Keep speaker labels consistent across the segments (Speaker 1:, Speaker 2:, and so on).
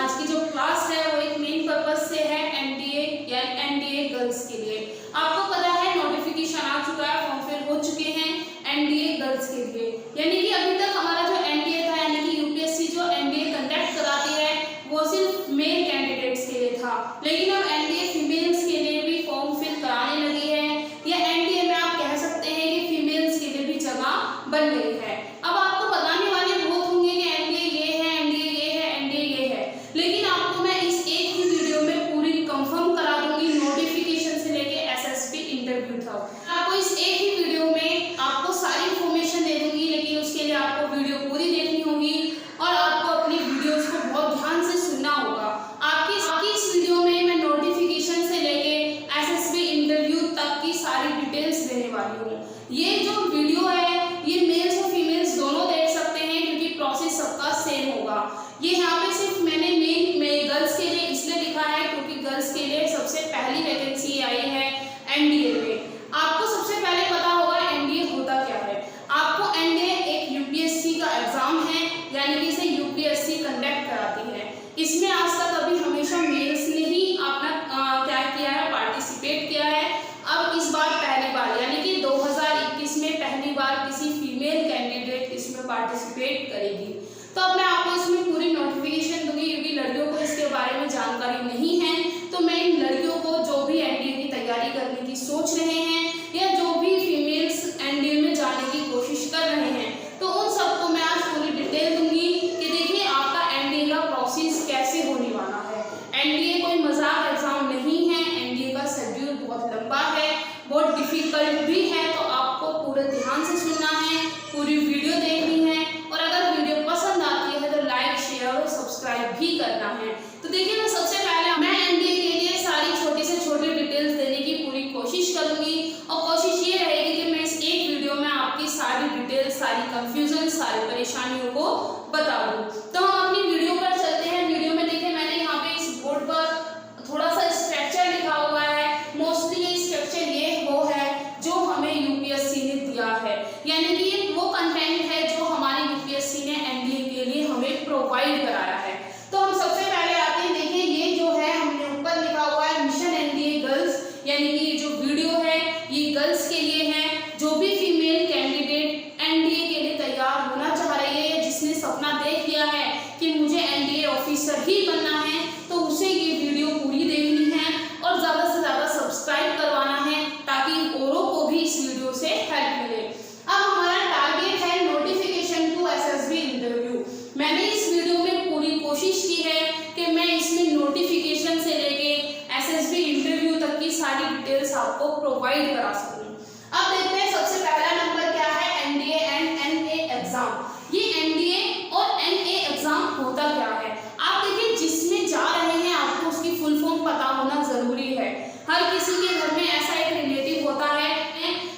Speaker 1: आज की जो क्लास है वो एक मेन पर्पस से है एनडीए या एनडीए गर्ल्स के लिए। आपको पता है नोटिफिकेशन आ चुका है, फॉर्म फिल हो चुके हैं एनडीए गर्ल्स के लिए। यानी कि अभी तक हमारा जो एनडीए था, यानी कि यूपीएससी जो एनडीए कंडक्ट कराती है वो सिर्फ मेल कैंडिडेट्स के लिए था, लेकिन अब एनडीए फीमेल्स के लिए भी फॉर्म फिल कराने लगी है, या एनडीए में आप कह सकते हैं कि फीमेल्स के लिए भी जगह बन गई है। अब आपको बताने वाले बहुत होंगे कि एनडीए ये है, एनडीए ये है, एनडीए ये है, लेकिन आपको मैं इस एक ही वीडियो में पूरी कंफर्म करा दूंगी नोटिफिकेशन से लेके एसएसबी इंटरव्यू तक। आपको इस एक ही वीडियो में आपको सारी इंफॉर्मेशन दे दूंगी, लेकिन उसके लिए आपको वीडियो पूरी देखनी होगी और आपको अपनी वीडियोस को बहुत ध्यान से सुनना होगा। आपकी इस वीडियो में मैं नोटिफिकेशन से लेके एसएसबी इंटरव्यू तक की सारी डिटेल्स देने वाली हूँ। ये जो वीडियो है ये मेल्स और फीमेल्स दोनों देख सकते हैं, क्योंकि प्रोसेस सबका सेम होगा। ये यहाँ पे सिर्फ मैंने मेन गर्ल्स के लिए इसलिए लिखा है क्योंकि गर्ल्स के लिए सबसे पहली वैकेंसी आई है एनडीए में। आपको सबसे पहले पता होगा एनडीए होता क्या है। आपको एनडीए एक यूपीएससी का एग्जाम है, यानी कि इसे यूपीएससी कंडक्ट कराती है। इसमें आज तक अभी हमेशा मेल्स ने ही अपना क्या किया है, पार्टिसिपेट किया है। अब इस बार पहली बार यानी कि 2021 में पहली बार किसी फीमेल कैंडिडेट इसमें पार्टिसिपेट करेगी। तो अब मैं आपको इसमें पूरी नोटिफिकेशन दूंगी, क्योंकि लड़कियों को इसके बारे में जानकारी नहीं है। तो मैं इन लड़कियों को जो भी एनडीए की तैयारी करने की सोच रहे हैं या जो भी फीमेल्स एनडीए में जाने की कोशिश कर रहे हैं, तो उन सबको मैं आज पूरी डिटेल दूंगी कि देखिए आपका एनडीए का प्रोसेस कैसे होने वाला है। एनडीए कोई मजाक एग्जाम नहीं है, एनडीए का शेड्यूल बहुत लंबा है, बहुत डिफिकल्ट भी है। तो आपको पूरे ध्यान से सुनना है, पूरी वीडियो देखनी है, और अगर वीडियो पसंद आती है तो लाइक शेयर और सब्सक्राइब भी करना है। तो देखिए मैं सबसे पहले मैं एनडीए के लिए सारी छोटी से छोटी डिटेल्स देने की पूरी कोशिश करूंगी, और कोशिश ये रहेगी कि मैं इस एक वीडियो में आपकी सारी डिटेल्स, सारी कंफ्यूजन, सारी परेशानियों को बता दूं। तो हम अपनी वीडियो पर चलते हैं। वीडियो में देखिए मैंने यहाँ पे इस बोर्ड पर थोड़ा सा स्ट्रक्चर लिखा हुआ है। मोस्टली ये स्ट्रक्चर ये वो है जो हमें यूपीएससी ने दिया है, यानी कि ये वो कंटेंट है जो हमारे यूपीएससी ने एनडीए के लिए हमें प्रोवाइड कराया है। तो हम सबसे पहले आते हैं, देखिए ये जो है हमने ऊपर लिखा हुआ है मिशन एनडीए गर्ल्स, यानी कि जो वीडियो है ये गर्ल्स के लिए है। जो भी फीमेल कैंडिडेट एनडीए के लिए तैयार होना चाह रही है, या जिसने सपना देख लिया है कि मुझे एनडीए ऑफिसर ही बनना है, तो उसे ये वीडियो पूरी देखनी है और ज़्यादा से ज़्यादा सब्सक्राइब करवाना है, ताकि औरों को भी इस वीडियो से हेल्प मिले। अब हमारा टारगेट है नोटिफिकेशन टू एसएसबी इंटरव्यू। मैंने इस वीडियो में पूरी कोशिश की है कि मैं इसमें नोटिफिकेशन से लेके एसएसबी इंटरव्यू तक की सारी डिटेल्स आपको प्रोवाइड करा सकूं। अब देखते हैं सबसे पहला नंबर क्या है, एनडीए एंड एनए एग्जाम। ये एनडीए और एनए एग्जाम होता क्या है। आप देखिए जिसमें जा रहे हैं आपको उसकी फुल फॉर्म पता होना जरूरी है। हर किसी के घर में ऐसा एक रिलेटिव होता है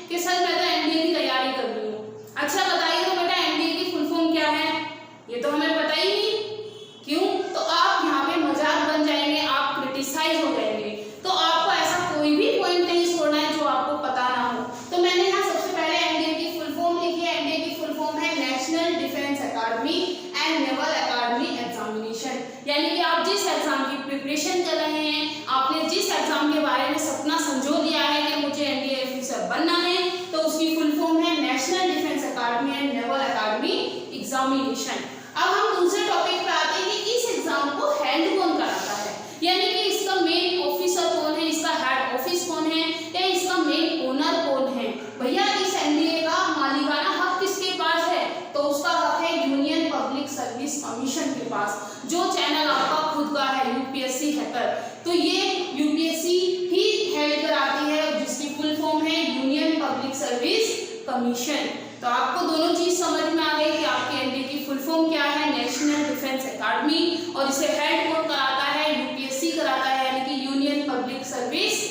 Speaker 1: कि सर मैं तो एनडीए की तैयारी कर रही हूँ। अच्छा बताइए तो बेटा एनडीए की फुल फॉर्म क्या है, ये तो हमें पता ही नहीं। क्यों? तो आप यहाँ पे मजाक बन जाएंगे, आप क्रिटिसाइज हो जाएंगे। तो आपको ऐसा कोई भी पॉइंट नहीं छोड़ना है जो आपको पता ना हो। तो मैंने यहाँ सबसे पहले एनडीए की फुल फॉर्म लिखी है। एनडीए की फुल फॉर्म है National Defence Academy and Naval Academy Examination. यानी कि आप जिस एग्जाम की प्रिपरेशन कर रहे हैं, आपने जिस एग्जाम के बारे में सपना संजो लिया है कि मुझे एनडीए ऑफिसर बनना है, तो उसकी फुल फॉर्म है National Defence Academy and Naval Academy Examination. अब हम दूसरे टॉपिक पे आते हैं कि इस एग्जाम को हेल्ड कौन कराता है, यानी कि इसका मेन ऑफिसर कौन है, इसका हेड ऑफिस कौन है, या इसका मेन ओनर कौन है। भैया इस एनडीए का मालिकाना हक किसके पास है, तो उसका हक है यूनियन पब्लिक सर्विस कमीशन के पास, जो चैनल आपका खुद का है यूपीएससी हैकर। तो ये यूपीएससी ही हेल्ड कराती है, जिसकी फुल फॉर्म है यूनियन पब्लिक सर्विस कमीशन। तो आपको दोनों चीज समझ में आ गई कि आपके एनडीए की फुल फॉर्म क्या है, नेशनल डिफेंस अकादमी, और इसे हेड कौन कराता है, यूपीएससी कराता है, यानी कि यूनियन पब्लिक सर्विस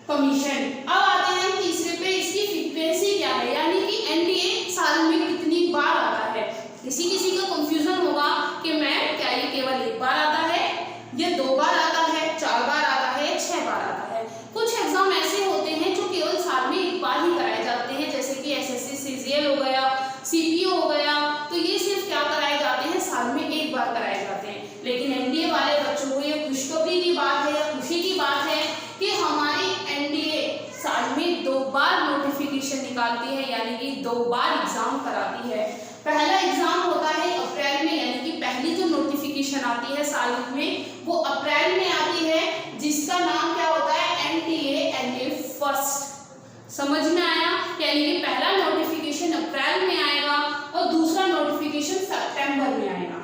Speaker 1: कमीशन। अब आते हैं तीसरे पे, इसकी फ्रीक्वेंसी क्या है, यानी कि एनडीए साल में कितनी बार आता है। किसी किसी का कंफ्यूजन होगा कि मैम क्या ये केवल एक बार आता है, ये 2 बार आता है, 4 बार आता है, 6 बार आता है। कुछ एग्जाम ऐसे होते हैं जो केवल साल में एक बार ही कराए जाते हैं, जैसे कि एसएससी सीजीएल हो गया, सीपीओ हो गया। तो ये सिर्फ क्या कराए जाते हैं, साल में एक बार कराए जाते हैं। लेकिन एनडीए नोटिफिकेशन आती है साल में, वो अप्रैल में आती है, जिसका नाम क्या होता है, NDA फर्स्ट। समझ में आया? यानी कि पहला नोटिफिकेशन अप्रैल में आएगा और दूसरा नोटिफिकेशन सितंबर में आएगा।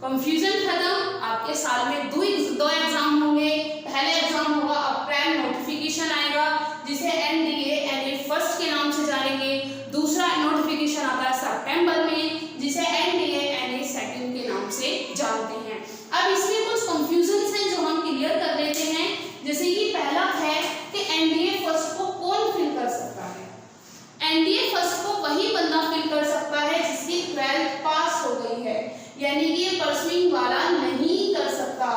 Speaker 1: कंफ्यूजन खत्म। आपके साल में दो एग्जाम होंगे। पहले एग्जाम होगा अप्रैल, नोटिफिकेशन आएगा जिसे NDA फर्स्ट के नाम से जानेंगे। दूसरा नोटिफिकेशन आता है सितंबर में, जिसे NDA सेकंड के नाम से जानते हैं। अब इसमें कुछ कंफ्यूजन है जो हम क्लियर कर लेते हैं। जैसे कि पहला है कि NDA फर्स्ट को कौन फिल कर सकता है? NDA फर्स्ट को वही बंदा फिल कर सकता है जिसकी 12th पास हो गई है, यानी कि ये परसुइंग वाला नहीं कर सकता।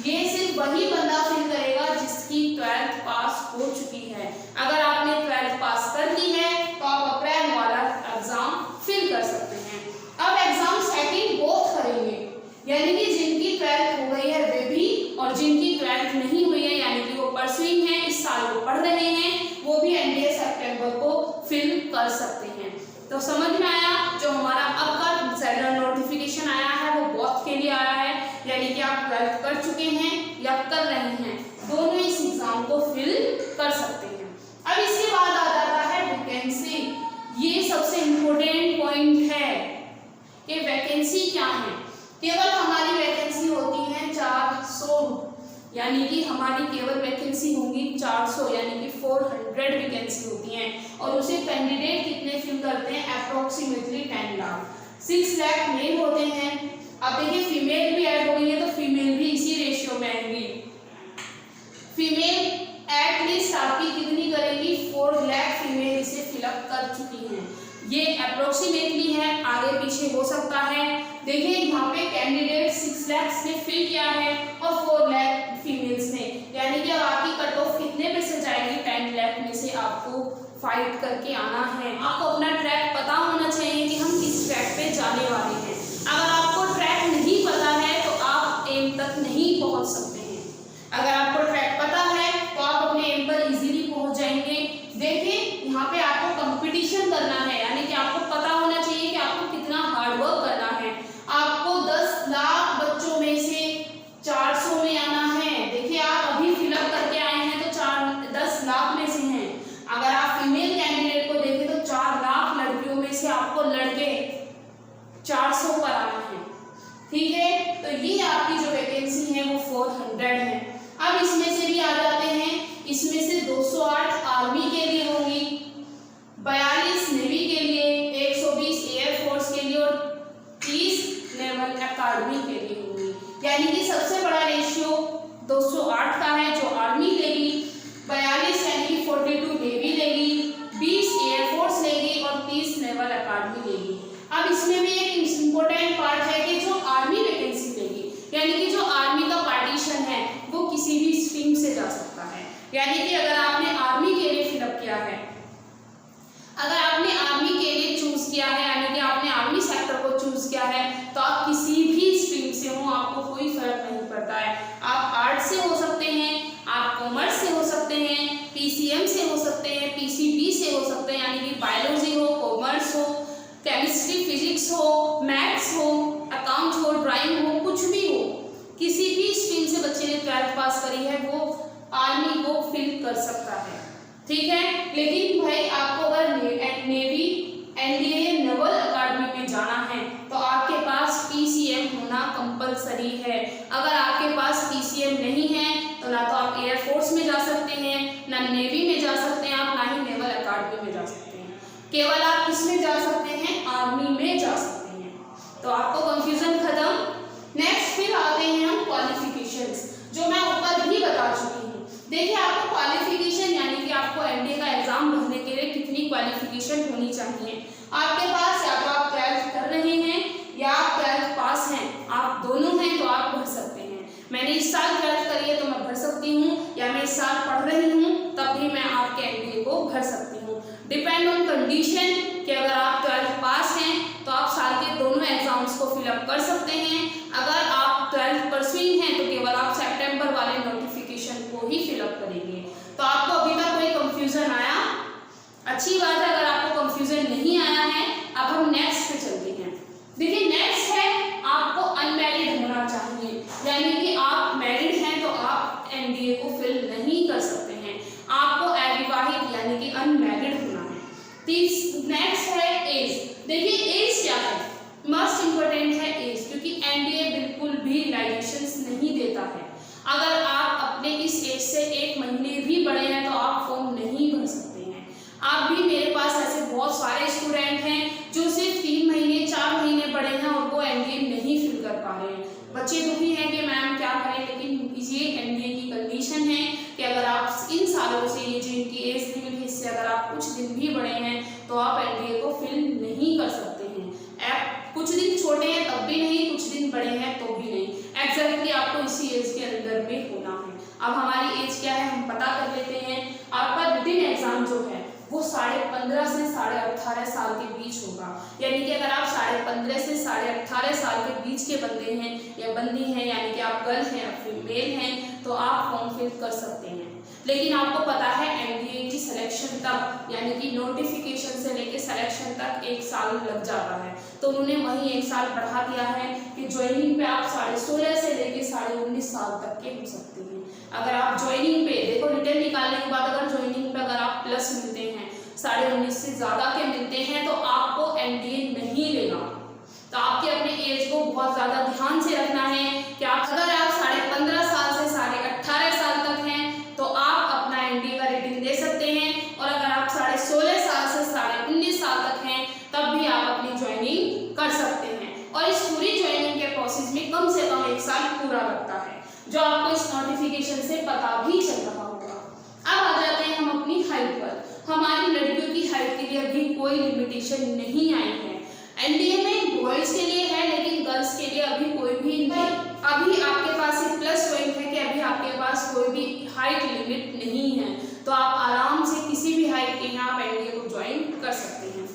Speaker 1: ये सिर्फ वही बंदा फिल करेगा जिसकी 12th पास हो चुकी है। अगर आपने 12th पास कर ली है तो आप अप्रैल वाला एग्जाम फिल कर सकते हैं। अब एग्जाम सेकंड बोथ करेंगे, यानी कि जिनकी 12th हो गई है वे भी, और जिनकी 12th नहीं हुई है यानी कि वो परसुइंग है, इस साल वो पढ़ रहे हैं, वो भी NDA सितंबर को फिल कर सकते हैं। तो समझ में आया? जो हमारा अब का नोटिफिकेशन आया है वो बोथ के लिए आया है, यानी कि आप 12th कर चुके हैं या कर रहे हैं, दोनों इस एग्जाम को फिल कर सकते हैं। अब इसके बाद आ जाता है वैकेंसी। ये सबसे इम्पोर्टेंट पॉइंट है कि वैकेंसी क्या है। केवल हमारी वैकेंसी होती है 400, यानी कि हमारी केवल वैकेंसी होंगी 400, यानी कि 400 वैकेंसी होती हैं, और उसे कैंडिडेट कितने फिल करते हैं? अप्रोक्सीमेटली 10 लाख। 6 लाख मेल होते हैं। अब देखिए फीमेल भी ऐड हो गई है, तो फीमेल भी इसी रेशियो में आएंगी। फीमेल एटलीस्ट आपकी कितनी करेगी? 4 लाख फीमेल इसे फिलअप कर चुकी हैं। ये अप्रोक्सीमेटली है, आगे पीछे हो सकता है। देखिए यहाँ पे कैंडिडेट 6 लाख ने फिल किया है और 4 लाख फीमेल्स ने, यानी कि अब आपकी कट ऑफ कितने पे से जाएगी? 10 लाख में से आपको फाइट करके आना है। आपको अपना ट्रैक पता होना चाहिए कि हम किस ट्रैक पे जाने वाले हैं। अगर आपको ट्रैक नहीं पता है तो आप एम तक नहीं पहुंच सकते हैं। अगर आपको ट्रैक पता है तो आप अपने एम पर इजीली पहुंच जाएंगे। देखिए यहाँ पे आपको कंपटीशन करना है, यानी कि आपको पता होना चाहिए कि आपको कितना हार्डवर्क करना है। आपको 10 लाख बच्चों में से 400 में आना है। देखिए आप अभी फिलअप करके आए हैं तो 10 लाख में से हैं। अगर आप फीमेल कैंडिडेट को देखें तो 4 लाख लड़कियों में से आपको लड़के 400 पर आना है। ठीक है, तो ये आपकी जो वैकेंसी है वो 400 है। अब इसमें से भी आ जाते हैं, इसमें से 208 आर्मी के लिए होंगी, 42 नेवी के लिए, 120 एयरफोर्स के लिए और 30 नेवल अकादमी के लिए होंगी। यानी कि सबसे बड़ा रेशियो 208 का है जो आर्मी लेगी, 42 यानी कि 42 नेवी लेगी, 20 एयरफोर्स लेगी और 30 नेवल अकादमी लेगी। अब इसमें भी एक इम्पोर्टेंट पार्ट है कि जो आर्मी वैकेंसी लेगी, यानी कि जो आर्मी का पार्टीशन है वो किसी भी स्ट्रीम से जा सकता है। यानी कि अगर आपने आर्मी के लिए फिलअप किया है, अगर आपने आर्मी के लिए चूज किया है, यानी कि आपने आर्मी सेक्टर को चूज किया है, तो आप किसी भी स्ट्रीम से हो आपको कोई फर्क नहीं पड़ता है। आप आर्ट से हो सकते हैं, आप कॉमर्स से हो सकते हैं, PCM से हो सकते हैं, PCB से हो सकते हैं, यानी कि बायोलॉजी हो, कॉमर्स हो, केमिस्ट्री, फिजिक्स हो, मैथ्स हो, अकाउंट हो, ड्राइंग हो, कुछ भी हो, किसी भी स्ट्रीम से बच्चे ने 12th पास करी है वो आर्मी को फिल कर सकता है। ठीक है, लेकिन भाई आपको अगर नेवी NDA नेवल अकादमी में जाना है तो आपके पास PCM होना कंपलसरी है। अगर आपके पास PCM नहीं है तो ना तो आप एयरफोर्स में जा सकते हैं, ना नेवी में जा सकते हैं आप, ना ही नेवल अकादमी में जा सकते हैं। केवल आप किसमें जा सकते हैं? आर्मी में जा सकते हैं। तो आपको कंफ्यूजन खत्म। नेक्स्ट फिर आते हैं हम क्वालिफिकेशंस, जो मैं ऊपर भी बता चुकी हूँ। देखिए आपको क्वालिफिकेशन यानी कि आपको NDA का एग्जाम भरने के लिए कितनी क्वालिफिकेशन होनी चाहिए। आपके पास या तो आप 12th कर रहे हैं या आप 12th पास हैं, आप दोनों हैं तो आप भर सकते हैं। मैंने इस साल 12th करी है तो मैं भर सकती हूँ, या मैं इस साल पढ़ रही हूँ तब भी मैं आपके NDA को भर सकती हूँ। डिपेंड ऑन कंडीशन कि अगर आप 12th पास हैं तो आप साल के दोनों एग्जाम्स को फिलअप कर सकते हैं। अगर आप 12th परसुइंग हैं तो केवल आप सितंबर वाले नोटिफिकेशन को ही फिलअप करेंगे। तो आपको अभी तक कोई कंफ्यूजन आया? अच्छी बात है। अगर आपको कंफ्यूजन नहीं आया है, अब हम नेक्स्ट पे चलते हैं। देखिए नेक्स्ट है आपको अनमैरिड होना चाहिए। बिल्कुल भी रिलैक्सेशन नहीं देता है। अगर आप अपने इस एज से 1 महीने भी बड़े हैं तो आप फॉर्म नहीं भर सकते हैं। आप भी, मेरे पास ऐसे बहुत सारे स्टूडेंट हैं जो सिर्फ 3 महीने 4 महीने बड़े हैं और वो एनडीए नहीं फिल कर पा रहे हैं। बच्चे दुखी हैं कि मैम क्या करें, लेकिन ये एनडीए की कंडीशन है कि अगर आप इन सालों से, ये जो इनकी एज लिमिट है, इससे अगर आप कुछ दिन भी बड़े हैं तो आप एनडीए को फिल नहीं कर सकते हैं। आप कुछ दिन छोटे हैं तब भी नहीं, कुछ दिन बड़े हैं तो भी नहीं, एग्जैक्टली आपको इसी एज के अंदर में होना है। अब हमारी एज क्या है हम पता कर लेते हैं। आपका रिटन एग्जाम जो है वो 15.5 से 18.5 साल के बीच होगा। यानी कि अगर आप 15.5 से 18.5 साल के बीच के बंदे हैं या बंदी हैं, यानी कि आप गर्ल हैं या फीमेल हैं, तो आप फॉर्म फिल कर सकते हैं। लेकिन आपको पता है एनडीए की सिलेक्शन तक, यानी कि नोटिफिकेशन से लेकर सिलेक्शन तक 1 साल लग जाता है। तो उन्होंने वही 1 साल बढ़ा दिया है कि ज्वाइनिंग पे आप 16.5 से लेकर 19.5 साल तक के हो सकते हैं। अगर आप ज्वाइनिंग पे देखो, रिटर्न निकालने के बाद अगर ज्वाइनिंग पे अगर आप प्लस मिलते हैं, 19.5 से ज़्यादा के मिलते हैं, तो आपको एनडीए नहीं लेगा। तो आपके अपने एज को बहुत ज़्यादा ध्यान से रखना है कि आप, अगर आप 15.5 साल से 18.5 साल तक हैं तो आप अपना एनडीए का रेटिंग दे सकते हैं, और अगर आप 16.5 साल से 19.5 साल तक हैं तब भी आप अपनी ज्वाइनिंग कर सकते हैं। और इस पूरी ज्वाइनिंग के प्रोसेस में कम से कम 1 साल पूरा लगता है, जो आपको इस नोटिफिकेशन से पता भी चल रहा होगा। अब आ जाते हैं हम अपनी हाइट पर। हमारी लड़कियों की हाइट के लिए अभी कोई लिमिटेशन नहीं आई है। एनडीए में बॉयज के लिए है, लेकिन गर्ल्स के लिए अभी कोई भी नहीं। अभी आपके पास एक प्लस पॉइंट है कि अभी आपके पास कोई भी हाइट लिमिट नहीं है, तो आप आराम से किसी भी हाइट के यहाँ आप एनडीए को ज्वाइन कर सकते हैं।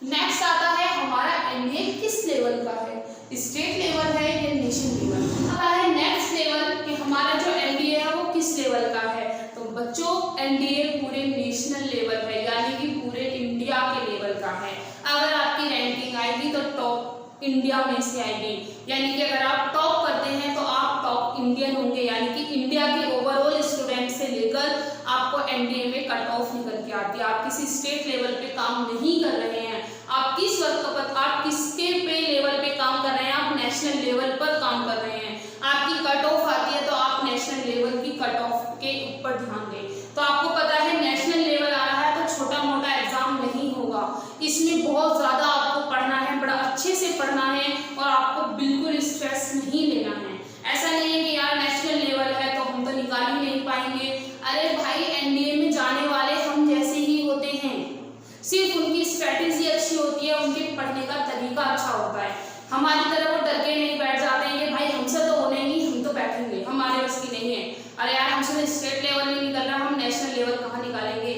Speaker 1: नेक्स्ट आता है हमारा एनडीए किस लेवल का है, स्टेट लेवल है या नेशन लेवल। आता है नेक्स्ट लेवल कि हमारा जो एनडीए है वो किस लेवल का है। तो बच्चों, एनडीए पूरे नेशनल लेवल है, यानी कि पूरे इंडिया के लेवल का है। अगर आपकी रैंकिंग आएगी तो टॉप इंडिया में से आएगी, यानी कि अगर आप टॉप करते हैं तो आप टॉप इंडियन होंगे, यानी कि इंडिया के ओवरऑल स्टूडेंट से लेकर आपको एनडीए में कट ऑफ निकल के आती है। आप किसी स्टेट लेवल पे काम नहीं कर रहे हैं, आप किस वक्त पर, आप किसके पे लेवल पे काम कर रहे हैं, आप नेशनल लेवल पर काम कर रहे हैं। आपकी कट ऑफ आती है तो आप नेशनल लेवल की कट ऑफ के ऊपर ध्यान दें। तो आपको पता है नेशनल लेवल आ रहा है तो छोटा मोटा एग्जाम नहीं होगा, इसमें बहुत ज़्यादा आपको पढ़ना है, बड़ा अच्छे से पढ़ना है, और आपको बिल्कुल स्ट्रेस नहीं लेना है। ऐसा नहीं है कि यार नेशनल लेवल है तो हम तो निकाल ही नहीं पाएंगे। अरे भाई, एनडीए में जाने वाले हम जैसे ही होते हैं, सिर्फ उनकी स्ट्रेटेजी अच्छी होती है, उनके पढ़ने का तरीका अच्छा होता है। हमारी तरह वो डर के नहीं बैठ जाते हैं कि भाई हमसे तो होने नहीं, हम तो बैठेंगे, हमारे बस की नहीं है। अरे यार, हमसे स्टेट लेवल नहीं निकल रहा, हम नेशनल लेवल कहाँ निकालेंगे।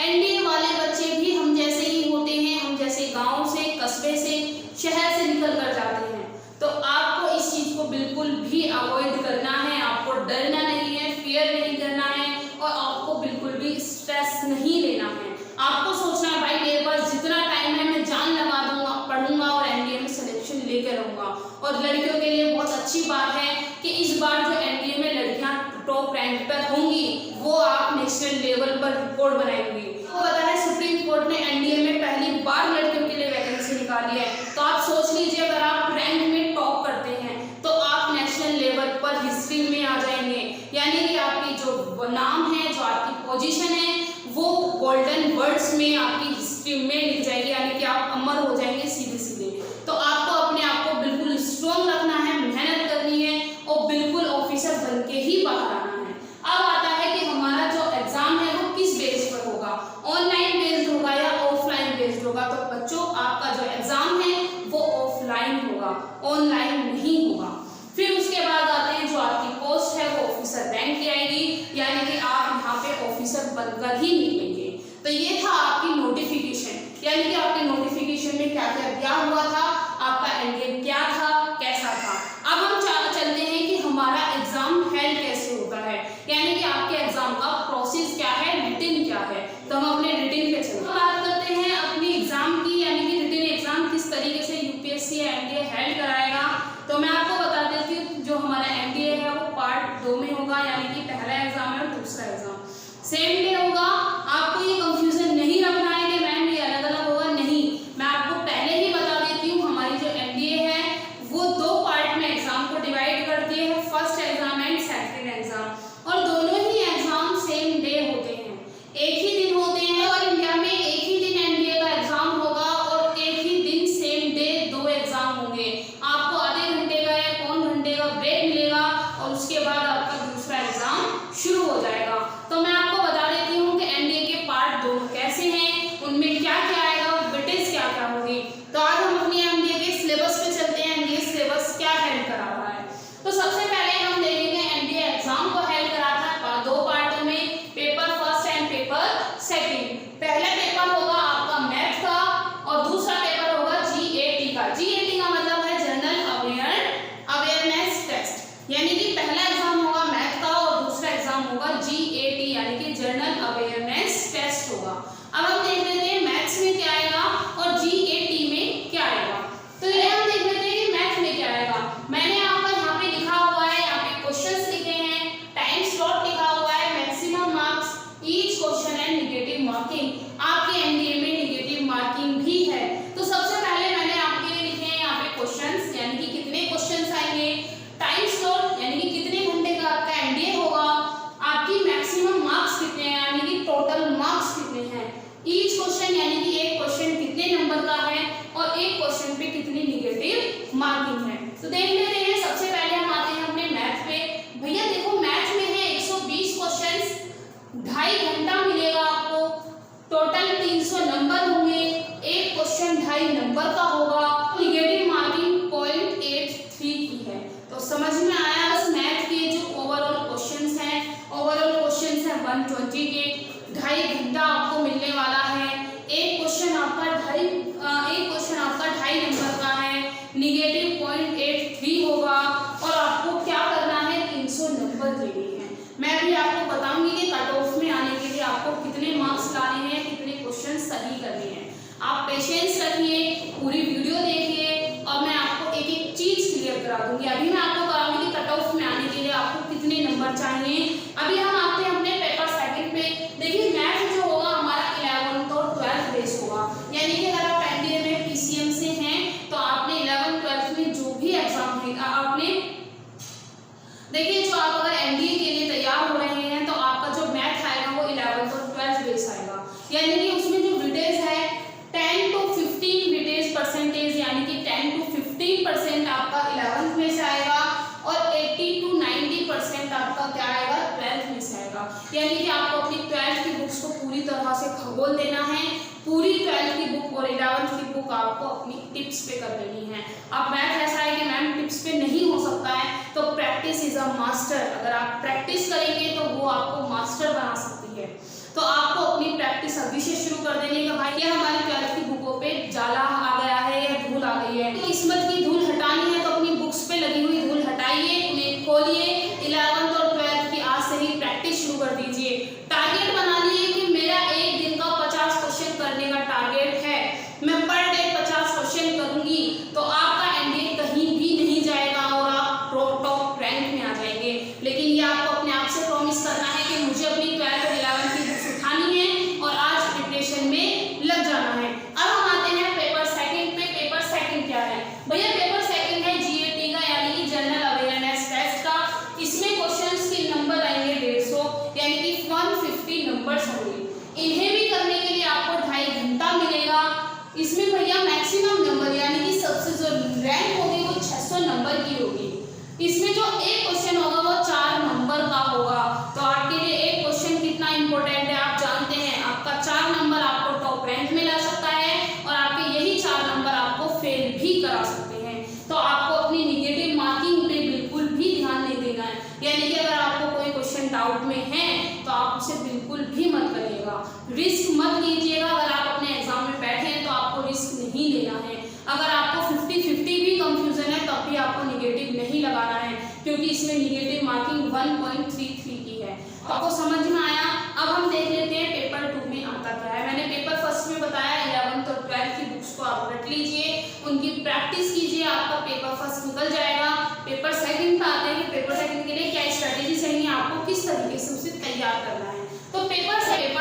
Speaker 1: एनडीए वाले बच्चे भी हम जैसे ही होते हैं, हम जैसे गाँव से, कस्बे से, शहर से निकल कर जाते हैं। तो आपको इस चीज़ को बिल्कुल भी अवॉइड करना है, आपको डरना नहीं है, फियर नहीं करना है, और आपको बिल्कुल भी स्ट्रेस नहीं लेना है। आपको सोचना है भाई मेरे पास जितना टाइम है मैं जान लगा दूंगा, पढ़ूंगा और एनडीए में सिलेक्शन लेकर रहूंगा। और लड़कियों के लिए बहुत अच्छी बात है कि इस बार जो एनडीए में लड़कियां टॉप रैंक पर होंगी वो आप नेशनल लेवल पर रिकॉर्ड बनाएंगी। आपको पता है सुप्रीम कोर्ट ने एनडीए में पहली बार लड़कियों के लिए वैकेंसी निकाली है। तो आप सोच लीजिए, अगर आप रैंक में टॉप करते हैं तो आप नेशनल लेवल पर हिस्ट्री में आ जाएंगे, यानी कि आपकी जो नाम है, जो आपकी पोजीशन है, वो गोल्डन वर्ड्स में आपकी हिस्ट्री में लिख जाएगी, यानी कि आप अमर हो जाएंगे सीधे सीधे। तो आपको अपने आप को बिल्कुल स्ट्रॉन्ग रखना है, मेहनत करनी है और बिल्कुल ऑफिसर बन के ही बाहर आना है। अब आता है कि हमारा जो एग्जाम है वो किस बेस पर होगा, ऑनलाइन बेस्ड होगा या ऑफलाइन बेस्ड होगा। तो बच्चों, आपका जो एग्जाम है वो ऑफलाइन होगा, ऑनलाइन नहीं होगा। फिर उसके बाद आते हैं जो आपकी पोस्ट है वो ऑफिसर रैंक की आएगी, यानी कि आप यहाँ पे ऑफिसर बनकर ही निकलेंगे। तो ये था आपकी नोटिफिकेशन, यानी कि आपके नोटिफिकेशन में क्या क्या हुआ था, आपका एनडीए क्या था, कैसा था। अब हम चलते हैं कि हमारा एग्जाम हेल्ड कैसे होता है, यानी कि आपके एग्जाम का प्रोसेस क्या है, रिटन क्या है। तो हम अपने रिटन पे चलते हैं, बात करते हैं अपनी एग्जाम की, यानी कि रिटन एग्जाम किस तरीके से यूपीएससी या एनडीए हेल्ड कराएगा। तो मैं आपको बता देती हूँ, जो हमारा एनडीए है वो पार्ट 2 में होगा, यानी कि पहला एग्जाम है और दूसरा एग्जाम सेम डे होगा। आपको ये कंफ्यूजन नहीं रखना है कि मैम ये अलग अलग होगा, नहीं, मैं आपको पहले ही बता देती हूँ, हमारी जो एनडीए है वो 2 पार्ट में होगा GAT यानी कि जनरल अवेयरनेस टेस्ट होगा। अब हम देख लेते हैं मैथ्स में क्या आएगा और GAT में क्या आएगा। तो ये हम देख लेते हैं कि मैथ में क्या आएगा। मैंने आपका यहाँ पे लिखा हुआ है, यहाँ पे क्वेश्चंस लिखे हैं, टाइम स्लॉट लिखा हुआ है, maximum marks, each question and negative marking. आपके एनडीए में नेगेटिव मार्किंग भी है। तो सबसे पहले मैंने आपके लिए लिखे हैं यहाँ पे क्वेश्चंस, यानी कि कितने क्वेश्चंस आएंगे, टाइम स्लॉट यानी कि कितने घंटे का आपका एनडीए होगा, आपकी मैक्सिमम मार्क्स कितने हैं यानी कि टोटल मार्क्स कितने हैं, ईच क्वेश्चन यानी कि एक क्वेश्चन कितने नंबर का है और एक क्वेश्चन पे कितनी नेगेटिव मार्किंग है। तो देख लेते हैं। सबसे पहले हम आते हैं अपने मैथ पे। भैया देखो मैथ में है 120 क्वेश्चंस, 2.5 घंटा मिलेगा आपको, टोटल 300 नंबर होंगे, एक क्वेश्चन 2.5 नंबर का होगा, नेगेटिव मार्किंग 0.83 की है। तो समझ में आया। बस मैथ के जो ओवरऑल क्वेश्चंस हैं, ओवरऑल क्वेश्चंस हैं 120 के, 2.5 घंटा आपको मिलने वाला है, एक क्वेश्चन आपका 2.5 नंबर का है, नेगेटिव 0.83 होगा और आपको क्या करना है 300 नंबर लेने हैं। मैं भी आपको बताऊंगी कि कट ऑफ में आने के लिए आपको कितने मार्क्स लाने हैं, कितने क्वेश्चन सही करने हैं। आप पेशेंस रखिए, पूरी वीडियो देखिए और मैं आपको एक एक चीज क्लियर करा दूंगी। अभी मैं आपको कराऊंगी कि कट ऑफ में आने के लिए आपको कितने नंबर चाहिए। अभी हम आते हैं अपने पेपर सेकंड पे। देखिए मैथ जो होगा हमारा 11th और 12th बेस होगा, यानी कि अगर आप एनडीए में पीसीएम से हैं तो आपने 11th 12th में जो भी एग्जाम है आपने देखिए, जो आप अगर एनडीए के लिए तैयार हो रहे हैं तो आपका जो मैथ आएगा वो 11th और 12th बेस आएगा, यानी कि उसमें जो विटेज है 10 to 15 विटेज परसेंटेज, यानी कि 10 to 15% आपका 11th में से आएगा और 80 to 90% आपका क्या आएगा 12th में से आएगा। यानी कि आपको अपनी 12th की बुक्स को पूरी तरह से खगोल देना है, पूरी 12th की बुक और 11th की बुक आपको अपनी टिप्स पे कर देनी है। अब मैथ ऐसा है कि मैम टिप्स पे नहीं हो सकता है, तो प्रैक्टिस इज अ मास्टर। अगर आप प्रैक्टिस करेंगे तो वो आपको मास्टर बना सकती है। तो आपको अपनी प्रैक्टिस अभी से शुरू कर देनी है। भाई ये हमारी 12th की बुकों पे जाला आ गया है या धूल आ गई है, किस्मत की धूल हटानी है तो अपनी बुक्स पे लगी हुई धूल हटाइए, उन्हें खोलिए, 11th और 12th की आज से ही प्रैक्टिस शुरू कर दीजिए। टारगेट बना लीजिए कि मेरा एक दिन का 50 क्वेश्चन करने का टारगेट है, मैं पर डे 50 क्वेश्चन करूंगी तो आपका एनडीए कहीं भी नहीं जाएगा और आप टॉप रैंक में आ जाएंगे। लेकिन ये आपको अपने आप से प्रॉमिस करना है कि मुझे अपनी 12th और 11th की बुक्स उठानी है और आज प्रिपरेशन में लग जाना है। अब हम आते हैं पेपर सेकंड पे। पेपर सेकंड क्या है भैया? पेपर सेकंड है जीएटी का, यानी कि जनरल अवेयरनेस टेस्ट का। इसमें क्वेश्चंस के नंबर आएंगे 150, यानी कि 150 नंबर्स होंगे। इन्हें भी करने के लिए आपको 2.5 घंटा मिलेगा। इसमें भैया मैक्सिमम नंबर यानी कि सबसे जो रैंक होगी वो 600 नंबर की होगी। इसमें जो एक क्वेश्चन होगा वो 4 नंबर का होगा। तो आपके लिए एक क्वेश्चन कितना इंपॉर्टेंट है आप जानते हैं। आपका 4 नंबर आपको टॉप रैंक में ला सकता है और आपके यही 4 नंबर आपको फेल भी करा सकते हैं। तो आपको अपनी निगेटिव मार्किंग पे बिल्कुल भी ध्यान नहीं देना है। यानी कि अगर आपको कोई क्वेश्चन डाउट में है तो आप उसे बिल्कुल भी मत करिएगा, रिस्क मत लीजिएगा। अगर आप अपने एग्जाम में बैठे हैं तो आपको रिस्क नहीं लेना है। अगर आपको 50-50 भी कंफ्यूजन है तब भी आपको निगेटिव नहीं लगाना है, क्योंकि इसमें निगेटिव मार्किंग 1.33 की है। आपको समझ में आया? अब हम देख लेते हैं पेपर 2 में आता क्या है। मैंने पेपर फर्स्ट में बताया 11th और 12th की बुक्स को आप रट लीजिए, उनकी प्रैक्टिस कीजिए, आपका पेपर फर्स्ट निकल जाएगा। पेपर सेकंड पे आते हैं कि पेपर सेकंड के लिए क्या स्ट्रेटेजी चाहिए, आपको किस तरीके से उसे तैयार करना है। तो पेपर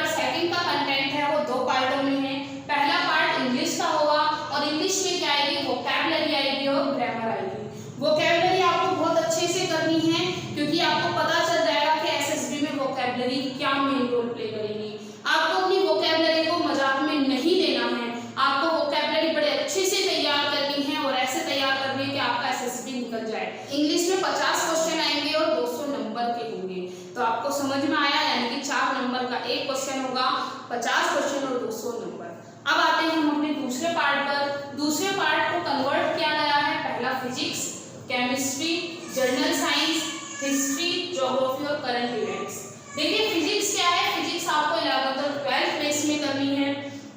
Speaker 1: सेकंड का कंटेंट है वो 2 पार्टों में है। पहला पार्ट इंग्लिश का होगा और इंग्लिश में क्या आएगी, वोकैबुलरी आएगी और ग्रामर आएगी। वोकैबुलरी आपको बहुत अच्छे से करनी है, क्योंकि आपको पता चल जाएगा कि एसएसबी में वोकैबुलरी क्या मेन रोल प्ले करेगी। आपको अपनी वोकैबुलरी को मजाक में नहीं लेना है, आपको वोकैबुलरी बड़े अच्छे से तैयार करनी है और ऐसे तैयार करनी है कि आपका एसएसबी निकल जाए। इंग्लिश में 50 क्वेश्चन आएंगे और 200 नंबर के होंगे। तो आपको समझ में आया, यानी कि 4 नंबर का एक क्वेश्चन होगा, 50 क्वेश्चन और 200 नंबर। अब आते हैं हम अपने दूसरे पार्ट पर। दूसरे पार्ट को कन्वर्ट किया गया है, पहला physics, chemistry, general science, history, geography और करंट इवेंट्स। देखिए फिजिक्स क्या है, फिजिक्स आपको 11th और 12th बेस में करनी है।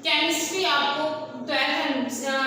Speaker 1: केमिस्ट्री आपको 12th एंड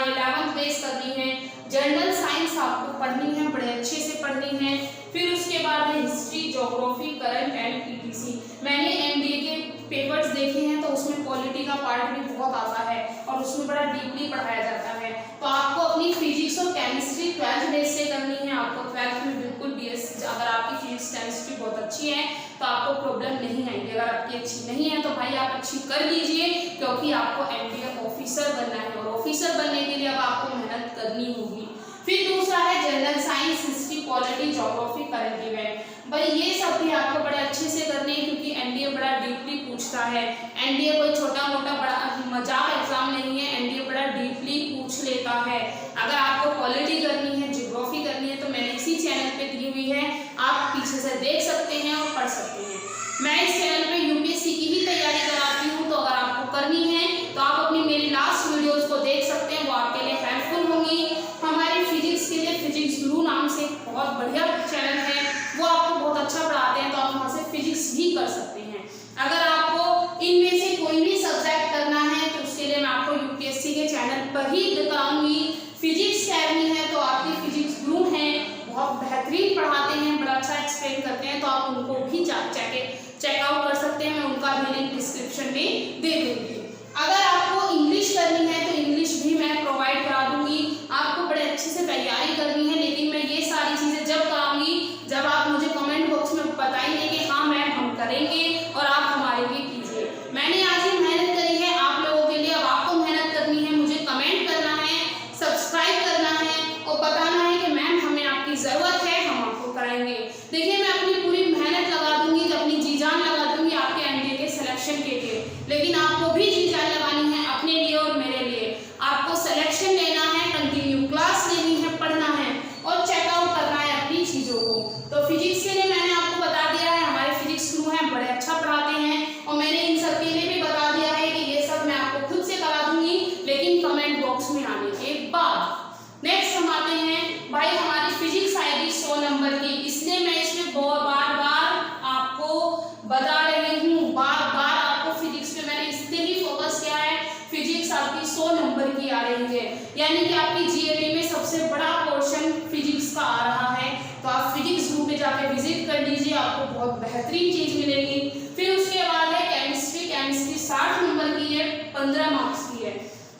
Speaker 1: 11th बेस करनी है। जनरल साइंस आपको पढ़नी है, बड़े अच्छे से पढ़नी है। फिर उसके बाद history, geography, current and etc. मैंने एनडीए के पेपर्स देखे हैं तो उसमें पॉलिटी का पार्ट भी बहुत आता है और उसमें बड़ा डीपली पढ़ाया जाता है। तो आपको अपनी फिजिक्स और केमिस्ट्री 12th बेस से करनी है। आपको 12th में बिल्कुल बीएस, अगर आपकी फिजिक्स केमिस्ट्री बहुत अच्छी है तो आपको प्रॉब्लम नहीं आएगी। अगर आपकी अच्छी नहीं है तो भाई आप अच्छी कर लीजिए, क्योंकि आपको एनडीए ऑफिसर बनना है और ऑफिसर बनने के लिए अब आपको मेहनत करनी होगी। फिर दूसरा है general science, history, polity, geography, current event. भाई ये सब भी आपको बड़े अच्छे से करने हैं, क्योंकि एनडीए बड़ा डीपली पूछता है। एनडीए कोई छोटा मोटा बड़ा मजाक एग्जाम नहीं है, एनडीए बड़ा डीपली पूछ लेता है। अगर आपको पॉलिटी करनी है, ज्योग्राफी करनी है तो मैंने इसी चैनल पे दी हुई है, आप पीछे से देख सकते हैं और पढ़ सकते हैं। मैं इस चैनल पे यूपीएससी की ही तैयारी कराती हूँ, तो अगर आपको करनी है तो आप अपनी मेरी लास्ट वीडियोस को देख सकते हैं, वो आपके लिए हेल्पफुल होंगी। हमारी फिजिक्स के लिए फिजिक्स गुरु नाम से बहुत बढ़िया चैनल है, वो आपको बहुत अच्छा पढ़ाते हैं, तो आप वहाँ से फिजिक्स भी कर सकते हैं। अगर आपको इनमें से कोई भी सब्जेक्ट करना है तो उसके लिए मैं आपको यूपीएससी के चैनल पर ही कराऊंगी। फिजिक्स करनी है तो आपके फिजिक्स गुरु हैं, बहुत बेहतरीन पढ़ाते हैं, बड़ा अच्छा एक्सप्लेन करते हैं, तो आप उनको भी चेकआउट कर सकते हैं। मैं उनका भी लिंक डिस्क्रिप्शन में दे दूंगी। अगर आपको इंग्लिश करनी है तो इंग्लिश भी मैं प्रोवाइड करा दूंगी। आपको बड़े अच्छे से तैयारी करनी है, लेकिन मैं ये सारी चीजें जब कराऊंगी जब आप मुझे कमेंट बॉक्स में बताएंगे कि हाँ मैम हम करेंगे और आप हमारे लिए कीजिए। मैंने आज ही मेहनत करी है आप लोगों के लिए, अब आपको मेहनत करनी है। मुझे कमेंट करना है, सब्सक्राइब करना है और बताना है कि मैम हमें आपकी जरूरत है, हम आपको कराएंगे। देखिए मैं अपनी पूरी मेहनत लगा दूंगी, अपनी जी जान लगा दूंगी आपके एनडीए के सिलेक्शन के लिए, लेकिन आपको भी जी जान लगानी है अपने लिए और मेरे लिए। आपको सिलेक्शन लेना है, कंटिन्यू क्लास लेनी है, पढ़ना है और चेकआउट करना है अपनी चीजों को। तो फिजिक्स के लिए मैंने आपको बता दिया है, हमारे फिजिक्स गुरु हैं, बड़े अच्छा पढ़ाते हैं, और मैंने इन सब के लिए भी बता दिया है कि ये सब मैं आपको खुद से करा दूंगी, लेकिन कमेंट बॉक्स में आने के बाद। नेक्स्ट हम आते हैं भाई हमारी फिजिक्स आएगी 100 नंबर की, इसलिए मैं इसमें बार बार आपको बता रही हूँ, बार बार आपको फिजिक्स पे मैंने इसलिए ही फोकस किया है। फिजिक्स आपकी 100 नंबर की आ रही है, यानी कि आपकी जीएलई में सबसे बड़ा पोर्शन फिजिक्स का आ रहा है। तो आप फिजिक्स ग्रुप में जाके विजिट कर लीजिए, आपको बहुत बेहतरीन चीज मिलेगी। फिर उसके बाद है केमिस्ट्री। केमिस्ट्री 60 नंबर की है, 15 मार्क्स की है,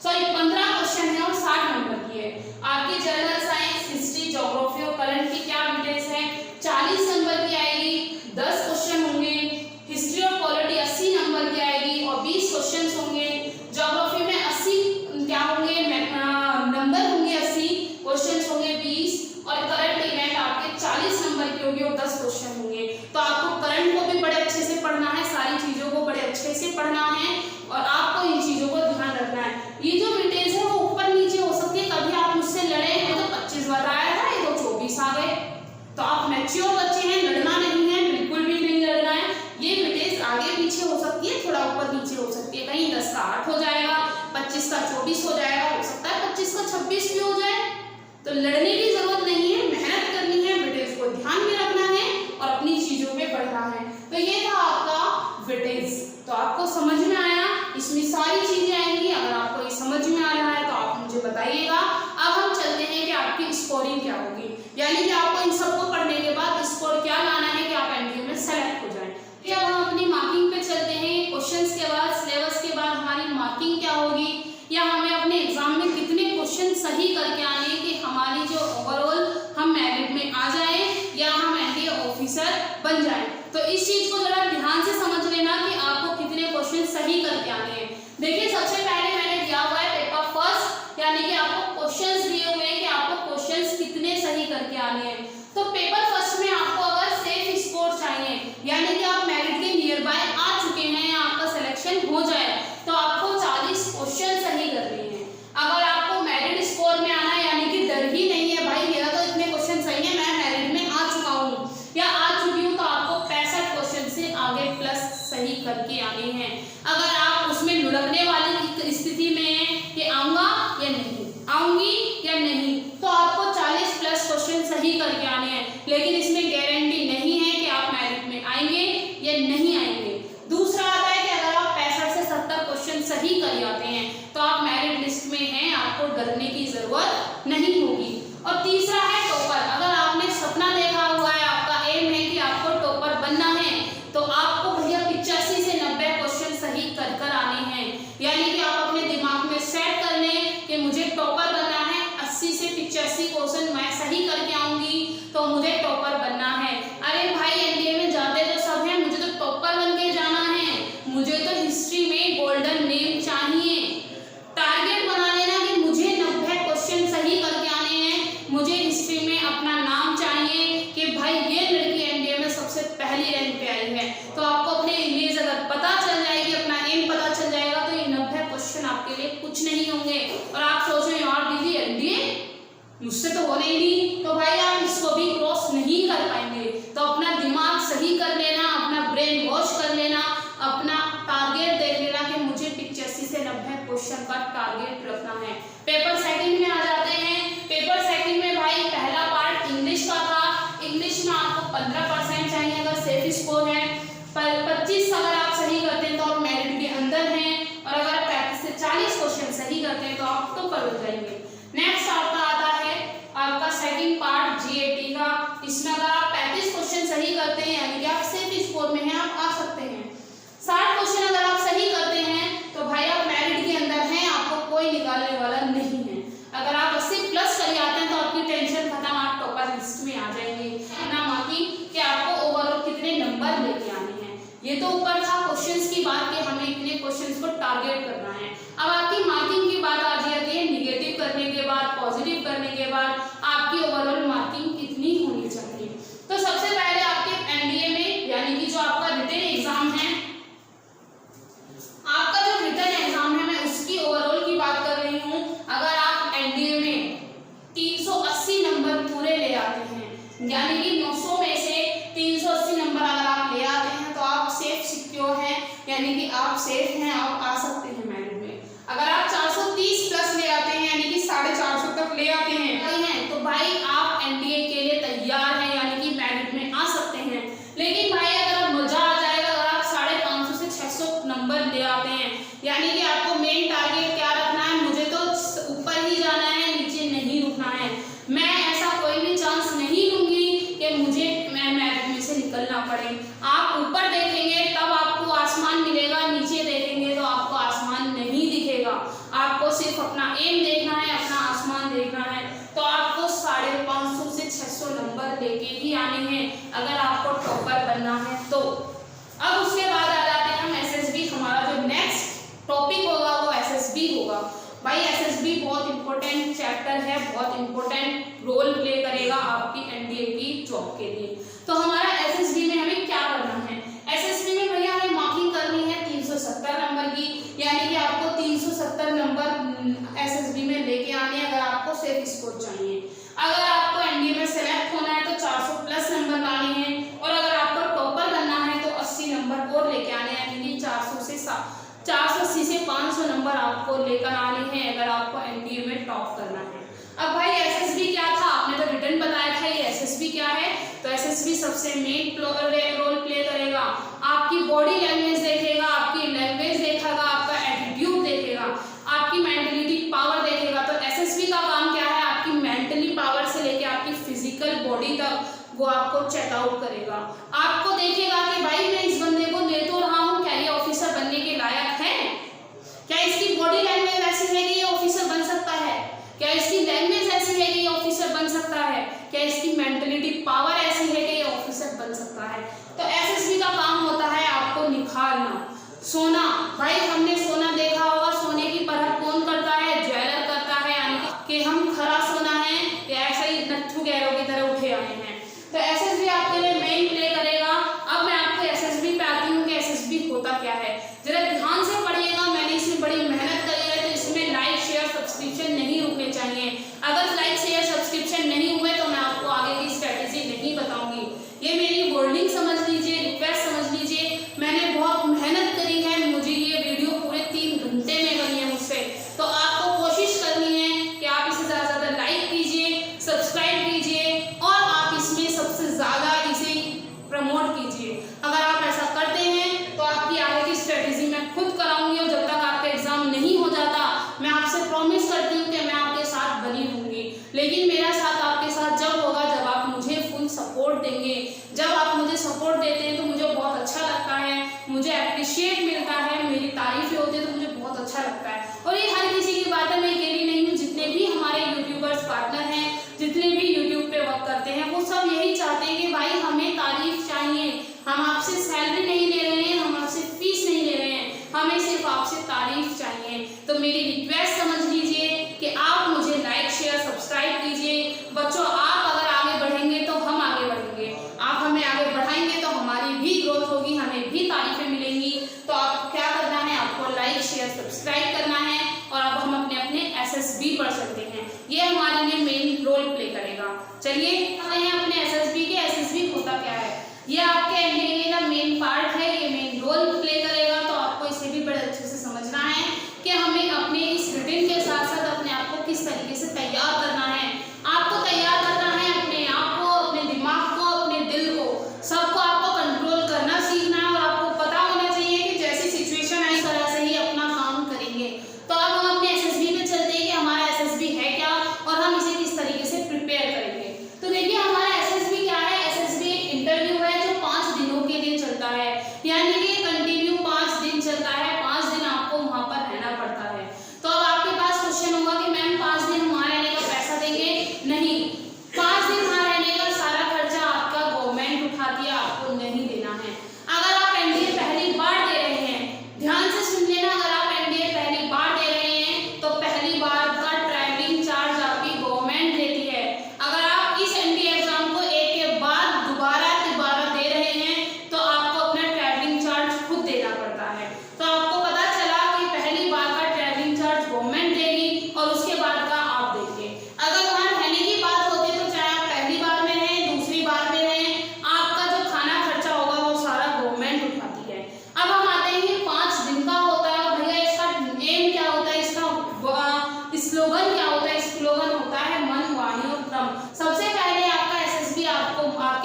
Speaker 1: सॉरी 15 क्वेश्चन है और 60 नंबर की है। आपकी जनरल साइंस, हिस्ट्री, ज्योग्राफी और करंट की क्या डिटेल्स है, 40 नंबर की आएगी, 10 क्वेश्चन होंगे। हिस्ट्री और पॉलिटी 80 नंबर की आएगी और 20 क्वेश्चन होंगे। ज्योग्राफी में 80 क्या होंगे, नंबर होंगे 80, क्वेश्चन होंगे 20, और करंट इवेंट आपके 40 नंबर की होगी और 10 क्वेश्चन होंगे। तो आपको करंट को भी बड़े अच्छे से पढ़ना है, सारी चीजों को बड़े अच्छे से पढ़ना है और आपको इन चीजों को ध्यान रखना है। ये जो डिटेल्स है वो ऊपर नीचे हो सकती है, कभी आप मुझसे लड़े हैं तो 25 बताया था, ये तो 24 आ गए, तो आप मैच्योर बच्चे हैं, लड़ना नहीं है, बिल्कुल भी नहीं लड़ना है। ये डिटेल्स आगे पीछे हो सकती है, थोड़ा ऊपर नीचे हो सकती है, कहीं 10 का 8 हो जाएगा, 25 का 24 हो जाएगा, हो सकता है 25 का 26 भी हो जाए। तो लड़ने की जरूरत नहीं है, मेहनत करनी है, डिटेल्स को ध्यान में रखना है और अपनी चीजों पे बढ़ना है। तो ये था आपका डिटेल्स, तो आपको समझ में आया, इसमें सारी चीजें आएंगी। अगर आपको ये समझ में आ रहा है तो आप मुझे बताइएगा। अब हम चलते हैं कि आपकी स्कोरिंग क्या होगी, यानी कि आपको इन सबको पढ़ने के बाद स्कोर क्या लाना है कि आप एनडीए में सेलेक्ट हो जाएं। फिर अब हम अपनी मार्किंग पे चलते हैं। क्वेश्चंस के बाद, सिलेबस के बाद हमारी मार्किंग क्या होगी, या हमें अपने एग्जाम में कितने क्वेश्चन सही करके आने कि हमारी जो ओवरऑल हम मेरिट में आ जाए या हम एनडीए ऑफिसर बन जाए। तो इस चीज को जरा ध्यान से समझ लेना कि आपको कितने क्वेश्चन सही करके आने हैं। देखिए सबसे पहले मैंने दिया हुआ है पेपर फर्स्ट, यानी कि आपको क्वेश्चंस दिए हुए हैं कि आपको क्वेश्चंस कितने सही करके आने हैं। तो पेपर फर्स्ट में आपको अगर सेफ स्कोर चाहिए, यानी कि आप मेरिट के नियर बाय आ चुके हैं या आपका सिलेक्शन हो जाए, तो आपको 40 क्वेश्चन सही करने हैं। अगर आपको मेरिट स्कोर में आना है, यानी कि डर ही नहीं है भाई मेरा तो इतने क्वेश्चन सही है, मैं मेरिट में आ चुका हूँ या आ चुकी हूँ, तो आपको 65 क्वेश्चन से आगे प्लस सही करके आने हैं। अगर आप उसमें लुढ़कने वाली स्थिति में हैं कि आऊंगा या नहीं, आऊंगी या नहीं, तो आपको 40 प्लस क्वेश्चन सही करके आने हैं, लेकिन इसमें गारंटी नहीं है कि आप मेरिट में आएंगे या नहीं आएंगे। दूसरा आता है कि अगर आप 65 से 70 क्वेश्चन सही कर जाते हैं तो आप मेरिट लिस्ट में हैं, आपको डरने की जरूरत नहीं होगी। और तीसरा है टॉपर। अगर आपने सपना देखा हुआ है, आपका एम है कि आपको टॉपर पहली रैंक पे आई है। तो आपको अपने इमेज अगर पता चल जाएगी, अपना एम पता चल जाएगा, तो ये 90 क्वेश्चन आपके लिए कुछ नहीं होंगे। और आप सोच रहे हो यार दीदी एनडीए मुझसे तो होने ही नहीं, तो भाई आप इसको भी क्रॉस नहीं कर पाएंगे। तो अपना दिमाग सही कर लेना, अपना ब्रेन वॉश कर लेना, अपना टारगेट देख लेना कि मुझे 85 से 90 क्वेश्चन का टारगेट रखना है। पेपर सेकंड में आ जाते हैं। पेपर सेकंड में भाई पहला पार्ट इंग्लिश का था। इंग्लिश में आपको 15% चाहिए अगर सेफ स्कोर है, 25 अगर आप सही करते हैं तो आप मेरिट के अंदर हैं, और अगर आप 35 से 40 क्वेश्चन सही करते हैं तो आप टॉपर हो जाएंगे। नेक्स्ट आपका आता है आपका सेकंड पार्ट जीएटी का। इसमें अगर आप 35 क्वेश्चन सही करते हैं यानी कि आप सेफ स्कोर में हैं, आप आ सकते हैं। 60 क्वेश्चन अगर आप सही करते हैं तो भाई आप मेरिट के अंदर हैं, आपको कोई निकालने वाला नहीं है। अगर आप 80 प्लस कर जाते हैं तो आपकी टेंशन खत्म, आप टॉपर लिस्ट में आ जाएंगे। ना मार्किंग कि आपको ओवरऑल कितने नंबर लेके आने हैं। ये तो ऊपर था क्वेश्चंस की बात कि हमें इतने क्वेश्चंस को टारगेट करना है। अब आपकी मार्किंग की बात आ जाती है निगेटिव करने के बाद, पॉजिटिव करने के बाद आपकी ओवरऑल मार्किंग कितनी होनी चाहिए। तो सबसे पहले आपके एनडीए में यानी कि जो आपका रिटन एग्जाम है, आपका जो रिटन एग्जाम है मैं उसकी ओवरऑल की बात कर रही हूँ। अगर आप एनडीए में 380 नंबर पूरे ले आते हैं यानी कि 900 में से 380 नंबर अगर आप ले आते हैं तो आप सेफ सिक्योर हैं, यानी कि आप सेफ हैं, आप आ सकते हैं मेरिट में। अगर आप 430 प्लस ले आते हैं यानी कि 450 तक ले आते हैं तो भाई आप एनडीए के लिए तैयार हैं, यानी कि मेरिट में आ सकते हैं। लेकिन भाई अगर मजा आ जाएगा अगर आप 550 से 600 नंबर ले आते हैं, यानी कि आपको मेन टारगेट क्या रखना है, मुझे तो ऊपर ही जाना है, नीचे नहीं रुकना है। मैं ऐसा कोई भी चांस नहीं लूंगी कि मुझे मेरिट में से निकलना पड़े। आप ऊपर देखेंगे तब आपको आसमान मिलेगा, नीचे देखेंगे तो आपको आसमान नहीं दिखेगा। आपको सिर्फ अपना एम देखना है, अपना आसमान देखना है। तो आपको 550 से 600 नंबर लेके ही आने हैं अगर आपको टॉपर बनना है तो। अब उसके बाद आ जाते हैं हम एसएसबी। हमारा जो नेक्स्ट टॉपिक होगा वो एसएसबी होगा। भाई एसएसबी बहुत इंपॉर्टेंट चैप्टर है, बहुत इंपॉर्टेंट रोल प्ले करेगा आपकी एनडीए की जॉब के लिए। तो हमारा एसएसबी में हमें क्या करना है, एसएसबी में भैया हमें मार्किंग करनी है 370 नंबर की, यानी कि आपको 370 नंबर एसएसबी में लेके आने अगर आपको सेफ स्कोर चाहिए। अगर आपको एनडीए में सेलेक्ट होना है तो 400 प्लस नंबर लाने हैं, और अगर आपको टॉपर बनना है तो 80 नंबर और लेके आने हैं, यानी कि 480 से 500 नंबर आपको लेकर आने हैं अगर आपको एनडीए में टॉप करना है। अब भाई एसएसबी क्या था, आपने तो रिटर्न बताया था, ये एसएसबी क्या है। तो एसएसबी सबसे मेन रोल प्ले करेगा, आपकी बॉडी लैंग्वेज देखेगा, आपकी लैंग्वेज देखेगा, आपका एटीट्यूड देखेगा, आपकी मेंटलिटी पावर देखेगा। तो एसएसबी का काम क्या है, आपकी मेंटली पावर से लेके आपकी फिजिकल बॉडी तक वो आपको चेकआउट करेगा। आपको देखेगा कि भाई मैं इस बंदे को ले तो रहा हूँ, क्या ये ऑफिसर बनने के लायक है, क्या इसकी बॉडी लैंग्वेज ऐसी है कि ये ऑफिसर बन सकता है, क्या इसकी लैंग्वेज ऐसी है कि ये ऑफिसर बन सकता है, क्या इसकी मेंटलिटी पावर ऐसी है कि ये ऑफिसर बन सकता है। तो एसएसबी का काम होता है आपको निखारना। सोना, भाई हमने सोना देखा होगा, सोने की परख कौन करता है, ज्वेलर करता है, यानी कि हम खरा सोना है या ऐसा ही नट्ठू गैरों की तरह उठे आए हैं। तो एसएसबी आपके लिए मेन प्ले करेगा। अब मैं आपको एसएसबी पे आती हूँ कि एसएसबी होता क्या है, जरा ध्यान से पढ़िएगा। मैंने इसमें बड़ी मेहनत करी है, तो इसमें लाइक शेयर सब्सक्रिप्शन नहीं रुकने चाहिए। अगर लाइक शेयर सब्सक्रिप्शन नहीं हुए तो मैं आपको आगे की स्ट्रेटेजी नहीं बताऊंगी। ये मेरी वार्निंग समझ लीजिए, रिक्वेस्ट समझ लीजिए। मैंने बहुत मेहनत करी है, मुझे ये वीडियो पूरे 3 घंटे में बनी है मुझसे। तो आपको कोशिश करनी है कि आप इसे ज़्यादा से ज़्यादा लाइक कीजिए, सब्सक्राइब कीजिए और आप इसमें सबसे ज़्यादा इसे प्रमोट कीजिए। अगर आप ऐसा करते हैं तो आपकी आगे की स्ट्रेटेजी मैं खुद कराऊंगी, और जब तक आपका एग्जाम नहीं हो जाता मैं आपसे प्रॉमिस करती हूँ कि मैं आपके साथ बनी रहूंगी। लेकिन मेरा साथ आपके साथ जब होगा जब आप मुझे फुल सपोर्ट देंगे। जब आप मुझे सपोर्ट देते हैं तो मुझे बहुत अच्छा लगता है, मुझे अप्रिशिएट मिलता है, मेरी तारीफें होती है तो मुझे बहुत अच्छा लगता है। और ये हर किसी की बात है, मैं अकेली नहीं हूँ। जितने भी हमारे यूट्यूबर्स पार्टनर हैं, जितने भी यूट्यूब पे वर्क करते हैं, वो सब यही चाहते हैं कि भाई हमें तारीफ चाहिए। हम आपसे सैलरी नहीं ले रहे हैं, हम आपसे फीस नहीं ले रहे हैं, हमें सिर्फ आपसे तारीफ चाहिए। तो मेरी रिक्वेस्ट समझ लीजिए कि आप मुझे लाइक शेयर सब्सक्राइब कीजिए। बच्चों, आप अगर आगे बढ़ेंगे तो हम आगे बढ़ेंगे, आप हमें आगे बढ़ाएंगे तो हम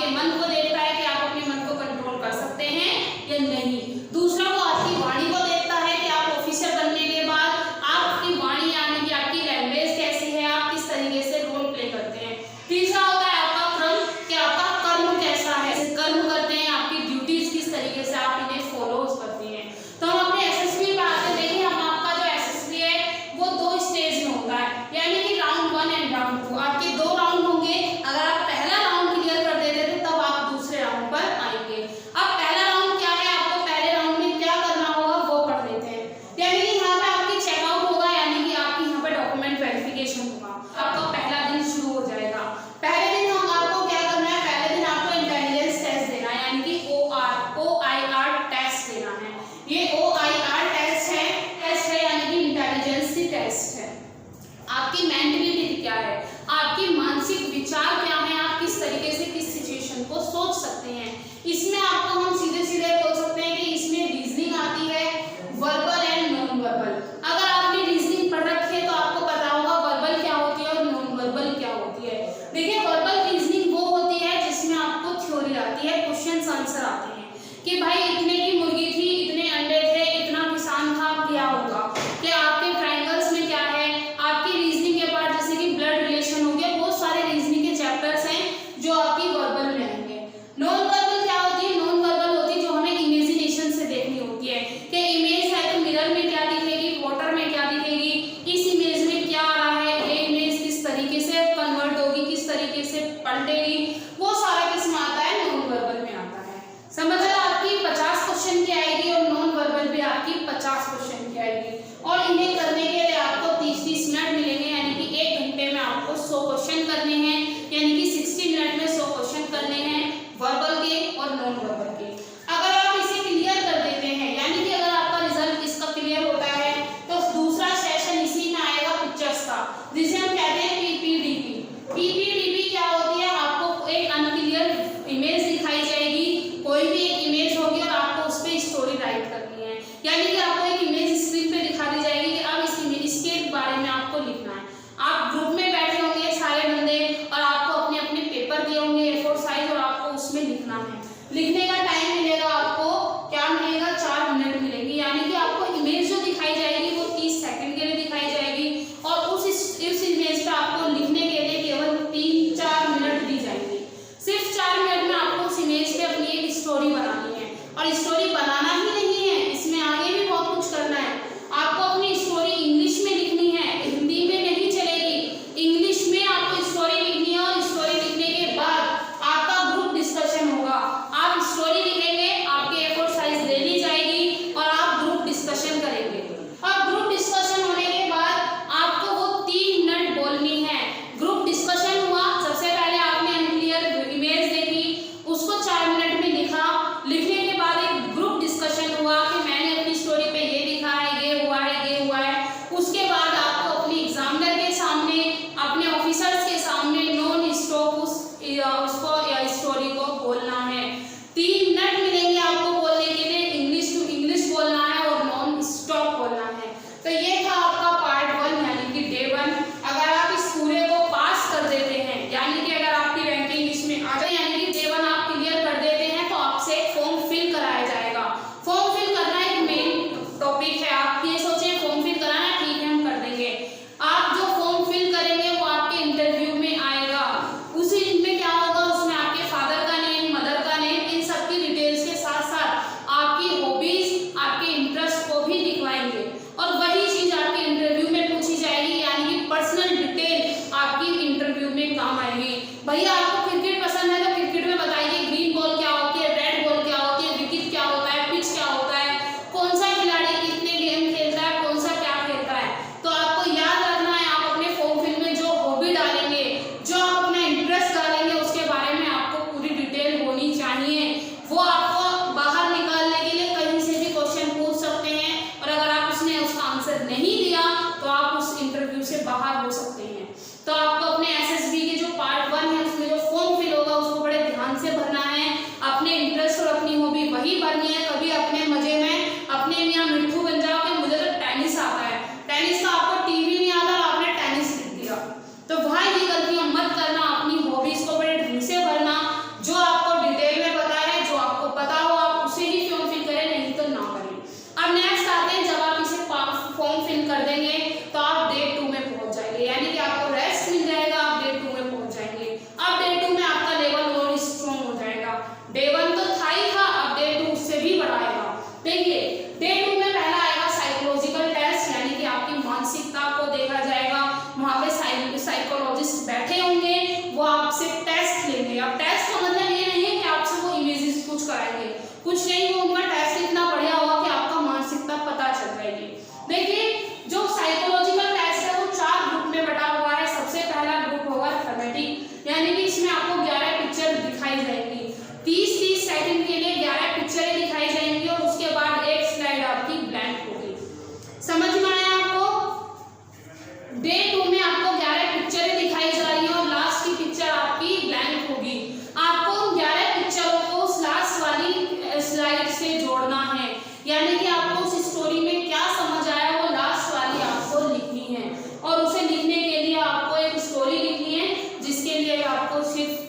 Speaker 1: आपके मन को देखता है कि आप अपने मन को कंट्रोल कर सकते हैं या नहीं। दूसरा वो आपकी वाणी को देखता है कि आप ऑफिसर बनने के बाद आपकी वाणी यानी कि आपकी लैंग्वेज कैसी है, आप किस तरीके से रोल प्ले करते हैं। तीसरा होता है आपका क्रम, कि आपका कर्म कैसा है, कर्म करते हैं, आपकी ड्यूटीज किस तरीके से आप इन्हें फॉलो करते हैं। तो हम अपने एसएसबी पे आते हैं। देखिए हम आपका जो एसएसबी है वो 2 स्टेज में होता है, यानी कि राउंड 1 एंड राउंड 2। आपके 2 राउंड होंगे। अगर आप पहला राउंड क्लियर कर देते थे तब आप दूसरे राउंड पर आएंगे। अब पहला राउंड क्या है, आपको पहले राउंड में क्या करना होगा वो पढ़ लेते हैं। यानी कि यहाँ पे आपकी चेकआउट होगा, यानी कि आपकी यहाँ पे डॉक्यूमेंट वेरिफिकेशन होगा। आपका पहला दिन शुरू हो जाएगा। पहले दिन हम आपको क्या करना है, पहले दिन आपको इंटेलिजेंस टेस्ट देना है, यानी कि OIR टेस्ट देना है। ये OIR टेस्ट है यानी कि इंटेलिजेंस टेस्ट है। आपकी मेंटलिटी क्या है, आपकी मानसिक विचार क्या है, आप किस तरीके से किस सिचुएशन को सोच सकते हैं। इसमें आपको हम सीधे सीधे बोल सकते हैं कि इसमें रीजनिंग आती है, वर्बल एंड नॉन वर्बल। अगर आपने रीजनिंग पढ़ रखी है तो आपको पता होगा वर्बल क्या होती है और नॉन वर्बल क्या होती है। देखिए वर्बल रीजनिंग वो होती है जिसमें आपको थ्योरी आती है, क्वेश्चन आंसर आते हैं कि भाई इतने की मुर्गी थी, इतने अंडे थे, इतना किसान था, क्या होगा, कि आपके ट्रायंगल्स में क्या है। आपकी रीजनिंग के पार्ट जैसे कि ब्लड रिलेशन हो गया, बहुत सारे रीजनिंग के चैप्टर्स हैं जो आपकी वर्बल में आएंगे। नॉन वर्बल क्या होती है, नॉन वर्बल होती है जो हमें इमेजिनेशन से देखनी होती है कि इमेज है तो मिरर में क्या दिखेगी, वाटर में क्या दिखेगी, इस इमेज में क्या आ रहा है, ये इमेज किस तरीके से कन्वर्ट होगी, किस तरीके से पलटेगी, वो सारा किसमें आता है, नॉन वर्बल में आता है। समझ लो आपकी 50 क्वेश्चन की आएगी और नॉन वर्बल भी आपकी 50 क्वेश्चन की आएगी। और इन्हें करने के लिए आपको 30-30 मिनट मिलेंगे, यानी कि 1 घंटे में आपको 100 क्वेश्चन करने हैं, यानी कि 60 मिनट में 100 क्वेश्चन करने हैं वर्बल के और नॉन वर्बल के। अगर आप इसे क्लियर कर देते हैं, यानी कि अगर आपका रिजल्ट इसका क्लियर होता है तो दूसरा सेशन इसी में आएगा पिक्चर्स का, जिसे हम कहते हैं PPDP। PPDP क्या होती है, आपको एक अनक्लियर इमेज दिखाई जाएगी, कोई भी एक इमेज होगी और आपको उस पर स्टोरी राइट करनी है। यानी कि आपको एक इमेज स्क्रीन पे दिखा दी जाएगी कि अब इस इमेज इसके बारे में आपको लिखना है। आप ग्रुप में बैठे होंगे सारे बंदे और आपको अपने अपने पेपर दिए होंगे A4 साइज और आपको उसमें लिखना है। लिखने का टाइम मिलेगा आपको, क्या मिलेगा, 4 मिनट मिलेंगे। यानी कि आपको इमेज जो दिखाई जाएगी वो 30 सेकंड के लिए दिखाई जाएगी और उस इमेज पे आपको लिखने के लिए केवल 3-4 मिनट दी जाएंगी। सिर्फ 4 मिनट में आपको उस इमेज पे अपनी एक स्टोरी बनानी है। और स्टोरी बनाना ही नहीं है, इसमें आगे भी बहुत कुछ करना है। आपको अपनी स्टोरी इंग्लिश में लिखनी है, हिंदी में नहीं चलेगी, इंग्लिश में आपको स्टोरी लिखनी है। और स्टोरी लिखने के बाद आपका ग्रुप डिस्कशन होगा। आप स्टोरी लिखेंगे, आपके A4 साइज ले ली जाएगी और आप ग्रुप डिस्कशन करेंगे। और ग्रुप डिस्कशन होने के बाद आपको वो 3 मिनट बोलनी है। ग्रुप डिस्कशन हुआ, सबसे पहले आपने अनक्लियर इमेज देखी, उसको 4 मिनट में लिखा। लिखने के बाद एक ग्रुप डे 1 तो था ही था, अब डे 2 उससे भी बढ़ाएगा। देखिए डे 2 में पहला आएगा साइकोलॉजिकल टेस्ट, यानी कि आपकी मानसिकता को देखा जाएगा। वहां पे साइकोलॉजिस्ट बैठे होंगे, वो आपसे टेस्ट लेंगे। अब टेस्ट का मतलब ये नहीं है कि आपसे वो इमेजेस कुछ कराएंगे, कुछ नहीं, वो उनका टेस्ट इतना बढ़िया होगा कि आपका मानसिकता पता चल जाएगी। देखिए जो साइकोलॉजिकल टेस्ट है वो 4 ग्रुप में बटा हुआ है। सबसे पहला ग्रुप होगा थेमेटिक, यानी कि इसमें आपको 11 पिक्चर दिखाई जाएंगी। 30-30 सेकंड के लिए 11 पिक्चरें दिखाई जाएंगी और उसके बाद एक स्लाइड आपकी ब्लैंक होगी। समझ में आया आपको? डे 2 में आपको 11 पिक्चरें दिखाई जा रही है और लास्ट की पिक्चर आपकी ब्लैंक होगी। आपको उन 11 पिक्चरों को उस लास्ट वाली स्लाइड से जोड़ना है, यानी कि आपको उस स्टोरी में क्या समझ आया वो लास्ट वाली आपको लिखनी है। और उसे लिखने के लिए आपको एक स्टोरी लिखनी है, जिसके लिए आपको सिर्फ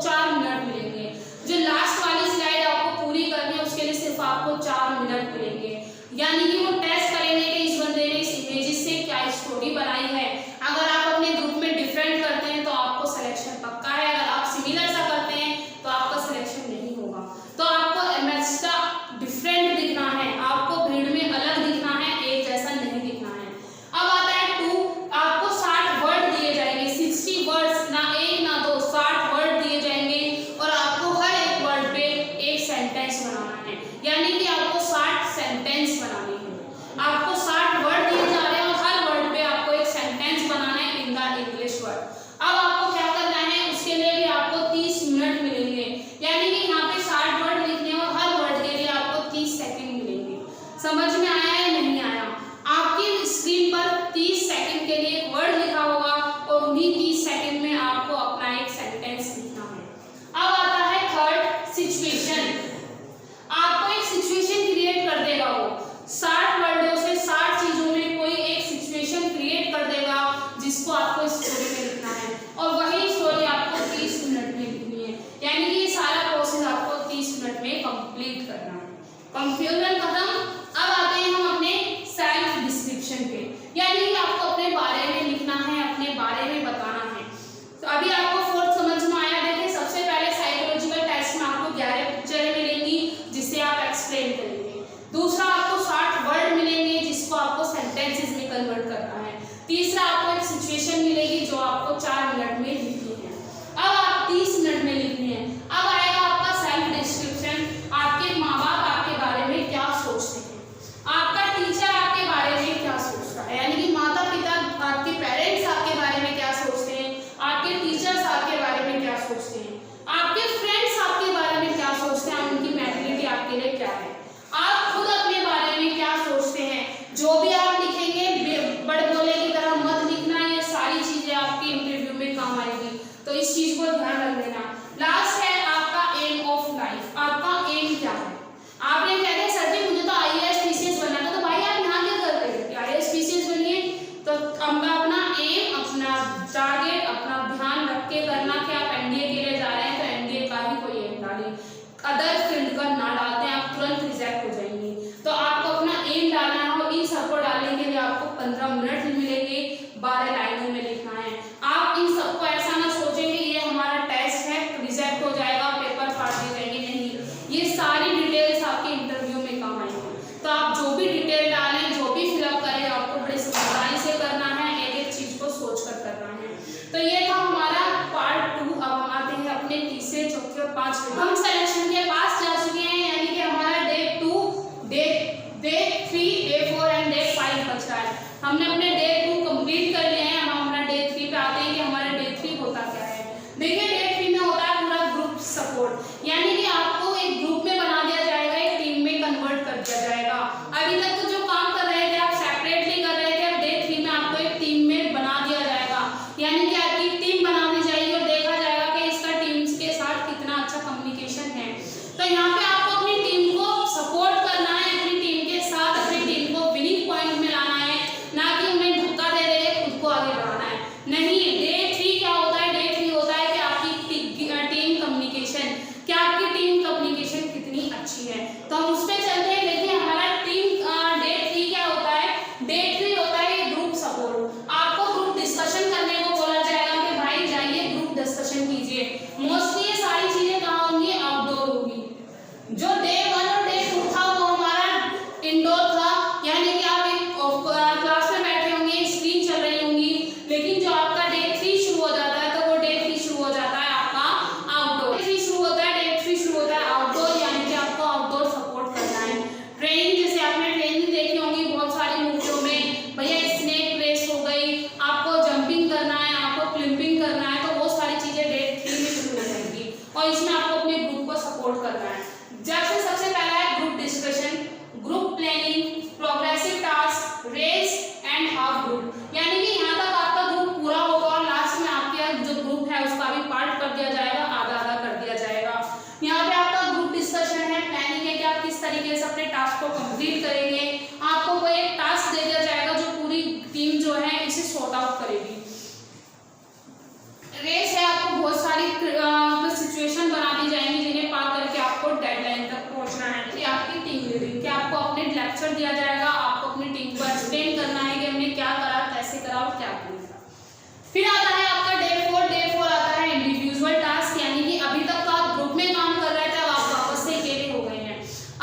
Speaker 1: 4 मिनट मिलेंगे। जो लास्ट वाली स्लाइड आपको पूरी करनी है उसके लिए सिर्फ आपको 4 मिनट मिलेंगे। यानी कि वो टेस्ट करेंगे कि इस बंदे ने इस इमेजेस से क्या स्टोरी बनाई है। अगर आप अपने ग्रुप में डिफरेंट करते हैं तो आपको सिलेक्शन पक्का है, अगर आप सिमिलर सा करते हैं तो आपका सिलेक्शन नहीं होगा। तो आपको एक्स्ट्रा डिफरेंट दिखना है, आपको भीड़ में अलग दिखना है, एक जैसा नहीं दिखना है। अब आता है 2, आपको 60 वर्ड दिए जाएंगे, 60 वर्ड्स, ना 1 ना 2, 60 वर्ड दिए जाएंगे और आपको हर एक वर्ड पे एक सेंटेंस बनाना है, यानी कि आपको 60 सेंटेंस बनाने हैं। आपको 60 वर्ड दिए जा रहे हैं और हर वर्ड पे आपको एक सेंटेंस बनाना है इन द इंग्लिश वर्ड। अब आपको क्या करना है, उसके लिए भी आपको 30 मिनट मिलेंगे, यानी कि यहाँ पे 60 वर्ड लिखने और हर वर्ड के लिए आपको 30 सेकंड मिलेंगे। समझ में आया या नहीं आया? आपकी स्क्रीन पर 30 सेकंड के लिए एक वर्ड लिखा होगा और उन्हीं 30 सेकंड में आपको अपना एक सेंटेंस लिखना है। अब आता है थर्ड, सिचुएशन। आपको एक सिचुएशन क्रिएट कर देगा वो 60 वर्डों से 60 चीजों में कोई एक सिचुएशन क्रिएट कर देगा, जिसको आपको स्टोरी में लिखना है और वही स्टोरी आपको 30 मिनट में लिखनी है, यानी कि ये सारा प्रोसेस आपको 30 मिनट में कंप्लीट करना है। कंफ्यूजन खत्म। अब आते हैं हम अपने सेल्फ डिस्क्रिप्शन पे, यानी कि आपको अपने बारे में लिखना है, अपने बारे में बताना है। तो अभी आपको फोर्थ समझ में आया। देखिए सबसे पहले साइकोलॉजिकल टेस्ट में आपको 11 पिक्चरें मिलेंगी जिससे आप एक्सप्लेन करेंगे। दूसरा आपको 60 वर्ड मिलेंगे जिसको आपको सेंटेंसेस में कन्वर्ट करना है। तीसरा आपको एक सिचुएशन मिलेगी जो आपको 4 मिनट में लिखनी है। अब आप 30 मिनट में लिखनी है। अब आएगा आपका सेल्फ डिस्क्रिप्शन। आपके माँ बाप आपके बारे में क्या सोचते हैं, आपका टीचर आपके बारे में क्या सोचता है, यानी कि माता पिता आपके पेरेंट्स आपके बारे में क्या सोचते हैं, आपके टीचर्स आपके बारे में क्या सोचते हैं, आपके फ्रेंड्स आपके बारे में क्या सोचते हैं, उनकी मेंटालिटी आपके लिए क्या है, आप खुद अपने बारे में क्या सोचते हैं। जो भी आप लिखेंगे बड़े बोले की तरह मत लिखना, ये सारी चीजें आपकी इंटरव्यू में काम आएगी, तो इस चीज को ध्यान रख देना। लास्ट है आपका एम ऑफ लाइफ। आपका एम क्या है? आपने कह दिया सर जी मुझे तो IAS PCS बनना था, तो भाई आप यहाँ क्या कर रहे हैं, IAS PCS बनिए। तो अपना एम, अपना टारगेट, अपना ध्यान रख के करना कि आप NDA के लिए जा रहे हैं तो NDA का ही कोई एम डालें, अदर फील्ड का ना डालते हैं, आप तुरंत रिजेक्ट हो जाएंगे। तो आपको अपना एम डालना है और इन सबको डालने के लिए आपको 15 मिनट मिलेंगे, 12 लाइनों में लिखना है। आप इन सबको ऐसा ना सोचेंगे ये हमारा टेस्ट है रिजेक्ट हो जाएगा, पेपर फाड़ दिए जाएंगे, नहीं, ये सारी डिटेल्स आपके इंटरव्यू में काम आएंगी। तो आप जो भी डिटेल डालें, जो भी फिलअप करें, आपको बड़ी समझदारी से करना है, एक एक चीज को सोच कर करना है। तो ये था हमारा पार्ट 2। अब हम आते हैं अपने तीसरे, चौथे और 5वें। हम सिलेक्शन के पास जा चुके हैं, यानी कि हमारा day 2, day 3, day 4 and day 5 बचा है। हमने अपने डे 2 कंप्लीट कर लिए हैं। हम अपना डे 3 पे आते हैं कि हमारा डे 3 होता क्या है। देखिए डे 3 में होता है पूरा ग्रुप सपोर्ट, यानी कि आपको एक ग्रुप में बना दिया जाएगा, एक टीम में कन्वर्ट कर दिया जाएगा। अभी तक तो जो काम कर रहे थे आप सेपरेटली कर रहे थे, अब डे 3 में आपको एक टीम में बना दिया जाएगा, यानी कि आपकी टीम बना दी जाएगी और देखा जाएगा कि इसका टीम्स के साथ कितना अच्छा कम्युनिकेशन है। तो यहाँ पे आपको अपनी टीम को सपोर्ट करना है, अपनी टीम के साथ अपनी टीम को विनिंग पॉइंट में लाना है, ना कि उन्हें धक्का दे रहे खुद को आगे बढ़ाना है। नहीं, डे 3 क्या होता है? डे 3 होता है कि आपकी टीम कम्युनिकेशन, क्या आपकी टीम कम्युनिकेशन कितनी अच्छी है। तो हम उस पर चलते हैं। देखिए हमारा टीम डे 3 क्या होता है? डे 3 होता है ग्रुप सपोर्ट। आपको ग्रुप डिस्कशन करने को बोला जाएगा कि भाई जाइए ग्रुप डिस्कशन कीजिए। मोस्टली ये सारी चीजें कहाँ दिया जाएगा, आपको अपनी टीम को एक्सप्लेन करना है कि हमने क्या करा, कैसे करा और क्या नहीं करा। फिर आता है आपका डे 4। डे 4 आता है इंडिविजुअल टास्क, यानी कि अभी तक तो आप ग्रुप में काम कर रहे थे, अब आप वापस से अकेले हो गए हैं।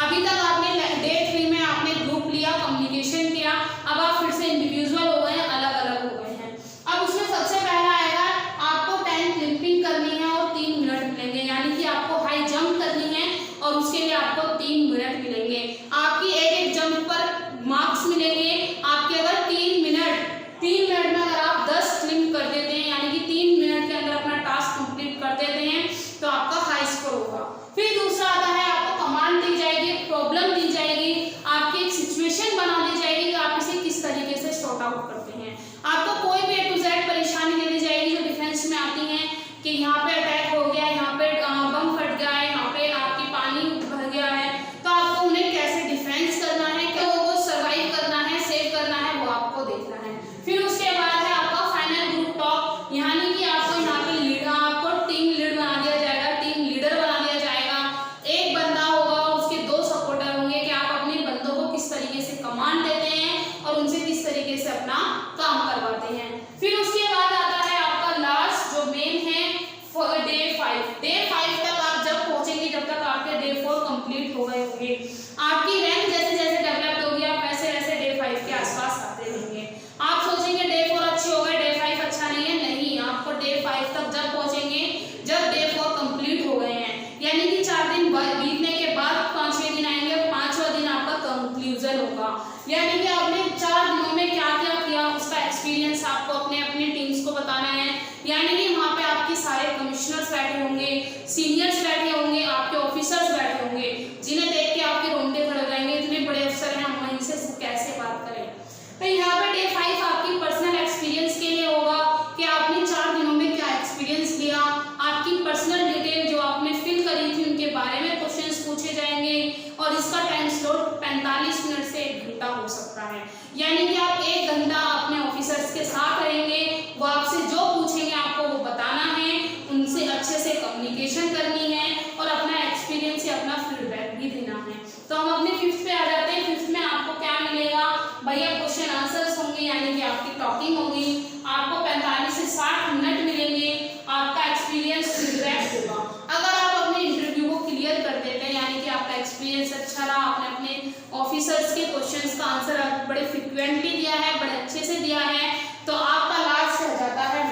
Speaker 1: अभी तक आपने डे 3 में आपने ग्रुप लिया, कम्युनिकेशन किया, अब आप फिर से इंडिविजुअल हो गए हैं, अलग अलग हो गए हैं। अब उसमें सबसे पहला आएगा आपको 10 क्लिपिंग करनी है और 3 मिनट मिलेंगे, यानी कि आपको हाई जंप करनी है और उसके लिए आपको 3 मिनट मिलेंगे। आपकी एक जंप पर मार्क्स मिलेंगे आपके। अगर 3 मिनट में अगर आप 10 क्लिप कर देते हैं, यानी कि 3 मिनट के अंदर अपना टास्क कंप्लीट कर देते हैं, तो आपका हाई स्कोर होगा। फिर दूसरा आता है आपको कमांड दी जाएगी, प्रॉब्लम दी जाएगी, आपकी एक सिचुएशन बना दी जाएगी कि आप इसे किस तरीके से सॉर्ट आउट करते हैं। आपको कोई भी A to Z परेशानी दे दी जाएगी जो डिफेंस में आती है कि यहाँ पे अटैक हो गया, यहाँ पे बम फट गया है, यहाँ पे आपकी पानी भर गया है, तो आपको उन्हें कैसे डिफेंस करना है, क्या वो सर्वाइव करना है, सेव करना है, वो आपको देखना है। फिर उसके बाद है आपका फाइनल ग्रुप टॉक, यानी कि आपको यहाँ पे आपको टीम लीड बना दिया जाएगा, टीम लीडर बना दिया जाएगा। एक बंदा होगा, उसके 2 सपोर्टर होंगे कि आप अपने बंदों को किस तरीके से कमांड देते हैं और उनसे किस तरीके से अपना काम करवाते हैं। फिर उसके बाद आता है आपका लास्ट जो मेन है डे 5। डे 5 तक आप जब पहुंचेंगे, जब तक आपके डे 4 कंप्लीट हो गए होंगे, आपकी रैंक जैसे जैसे डेवलप होगी, आप वैसे वैसे डे 5 के आसपास आते रहेंगे। आप सोचेंगे डे 4 अच्छे हो गए, डे 5 अच्छा नहीं है, नहीं, आपको डे 5 तक जब पहुंचेंगे जब डे 4 कंप्लीट हो गए हैं, यानी कि 4 दिन बीतने के बाद 5वें दिन आएंगे, 5वां दिन आपका कंक्लूजन होगा, यानी कि आपने 4 दिनों में क्या क्या किया उसका एक्सपीरियंस आपको अपने अपने टीम्स को बताना है। यानी कि वहाँ पे आपके सारे कमिश्नर्स बैठे होंगे, सीनियर्स बैठे होंगे, आपके ऑफिसर्स बैठे होंगे, जिन्हें देख के आपके रोंगटे खड़े हो जाएंगे, इतने बड़े अफसर हैं, हम इनसे कैसे बात करें। तो यहाँ पे डे 5 आपकी पर्सनल एक्सपीरियंस के लिए होगा कि आपने 4 दिनों में क्या एक्सपीरियंस लिया, आपकी पर्सनल डिटेल जो आपने फिल करी थी उनके बारे में क्वेश्चंस पूछे जाएंगे, और इसका टाइम स्लॉट 45 मिनट से 1 घंटा हो सकता है, यानी कि आप 1 घंटा अपने ऑफिसर्स के साथ रहेंगे, वो आपसे जो पूछेंगे आपको वो बताना है, उनसे अच्छे से कम्युनिकेशन करनी है और अपना एक्सपीरियंस या अपना फीडबैक भी देना है। तो हम अपने 5th पे आ जाते हैं। 5th में आपको क्या मिलेगा भैया, क्वेश्चन आंसर्स होंगे, यानी कि आपकी टॉकिंग होगी, आपको 45 से 60 मिनट मिलेंगे, आपका एक्सपीरियंस फीडबैक होगा। अगर आप अपने इंटरव्यू को क्लियर कर देते हैं, यानी कि आपका एक्सपीरियंस अच्छा रहा, आपने अपने ऑफिसर्स के क्वेश्चंस का आंसर बड़े फ्रिक्वेंटली दिया है, बड़े अच्छे से दिया है, तो आपका लास्ट रह जाता है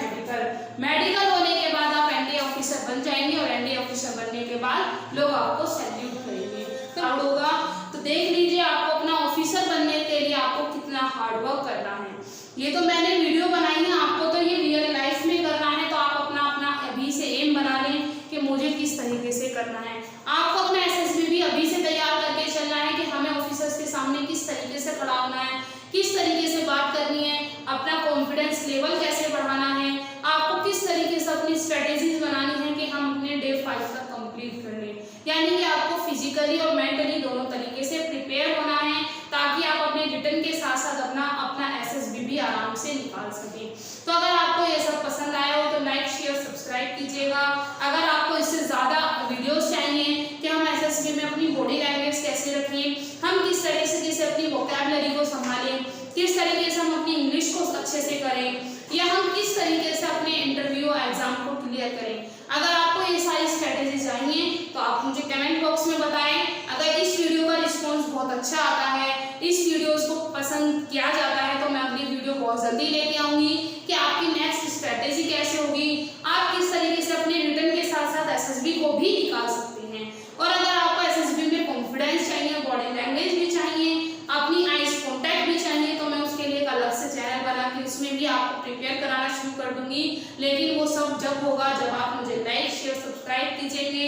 Speaker 1: मेडिकल होने के बाद आप एनडीए ऑफिसर बन जाएंगे, और एनडीए ऑफिसर बनने के बाद लोग आपको सैल्यूट करेंगे। तो होगा, तो देख लीजिए आपको अपना ऑफिसर बनने के लिए आपको कितना हार्डवर्क करना है। ये तो मैंने वीडियो बनाई है, आपको तो ये रियल लाइफ में करना है, तो आप अपना अपना अभी से एम बना लें कि मुझे किस तरीके से करना है। आपको अपना एसएसबी भी अभी से तैयार करके चलना है कि हमें ऑफिसर्स के सामने किस तरीके से खड़ा होना है, किस तरीके से बात करनी है, अपना कॉन्फिडेंस लेवल कैसे बढ़ाना है, आपको किस तरीके से अपनी स्ट्रेटेजीज बनानी है कि हम अपने डे 5 तक कंप्लीट कर लें। यानी कि आपको फिजिकली और मेंटली दोनों तरीके से प्रिपेयर होना है, ताकि आप अपने रिटर्न के साथ साथ अपना एसएसबी भी आराम से निकाल सकें। तो अगर आपको ये सब पसंद आया हो तो लाइक शेयर सब्सक्राइब कीजिएगा। अगर आपको इससे ज़्यादा वीडियोस चाहिए कि हम एसएसबी में अपनी बॉडी लैंग्वेज कैसे रखें, हम किस तरीके से अपनी वोकैबुलरी को संभालें, किस तरीके से हम अपनी इंग्लिश को अच्छे से करें, या हम किस तरीके से अपने इंटरव्यू एग्जाम को क्लियर करें, अगर आपको ये सारी स्ट्रेटेजी चाहिए तो आप मुझे कमेंट बॉक्स में बताएं। अगर इस वीडियो का रिस्पॉन्स बहुत अच्छा आता है, इस वीडियोस को पसंद किया जाता है, तो मैं अगली वीडियो बहुत जल्दी लेके आऊंगी कि आपकी नेक्स्ट स्ट्रेटेजी कैसे होगी, आप किस तरीके से अपने रिटर्न के साथ साथ एसएसबी को भी निकाल सकते हैं। और अगर आपको एसएसबी में कॉन्फिडेंस चाहिए, बॉडी लैंग्वेज भी चाहिए, अपनी आईज कॉन्टैक्ट भी चाहिए, तो मैं उसके लिए एक अलग से चैनल बना के उसमें भी आपको प्रिपेयर कराना शुरू कर दूंगी। लेकिन वो सब जब होगा जब आप मुझे लाइक शेयर सब्सक्राइब कीजिएंगे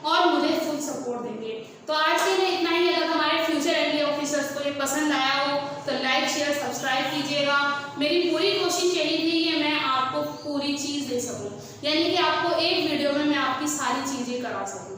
Speaker 1: और मुझे फुल सपोर्ट देंगे। तो आज के लिए इतना ही। अगर हमारे फ्यूचर एनडीए ऑफिसर्स को ये पसंद आया हो तो लाइक शेयर सब्सक्राइब कीजिएगा। मेरी पूरी कोशिश यही थी कि मैं आपको पूरी चीज़ दे सकूं, यानी कि आपको एक वीडियो में मैं आपकी सारी चीज़ें करा सकूं।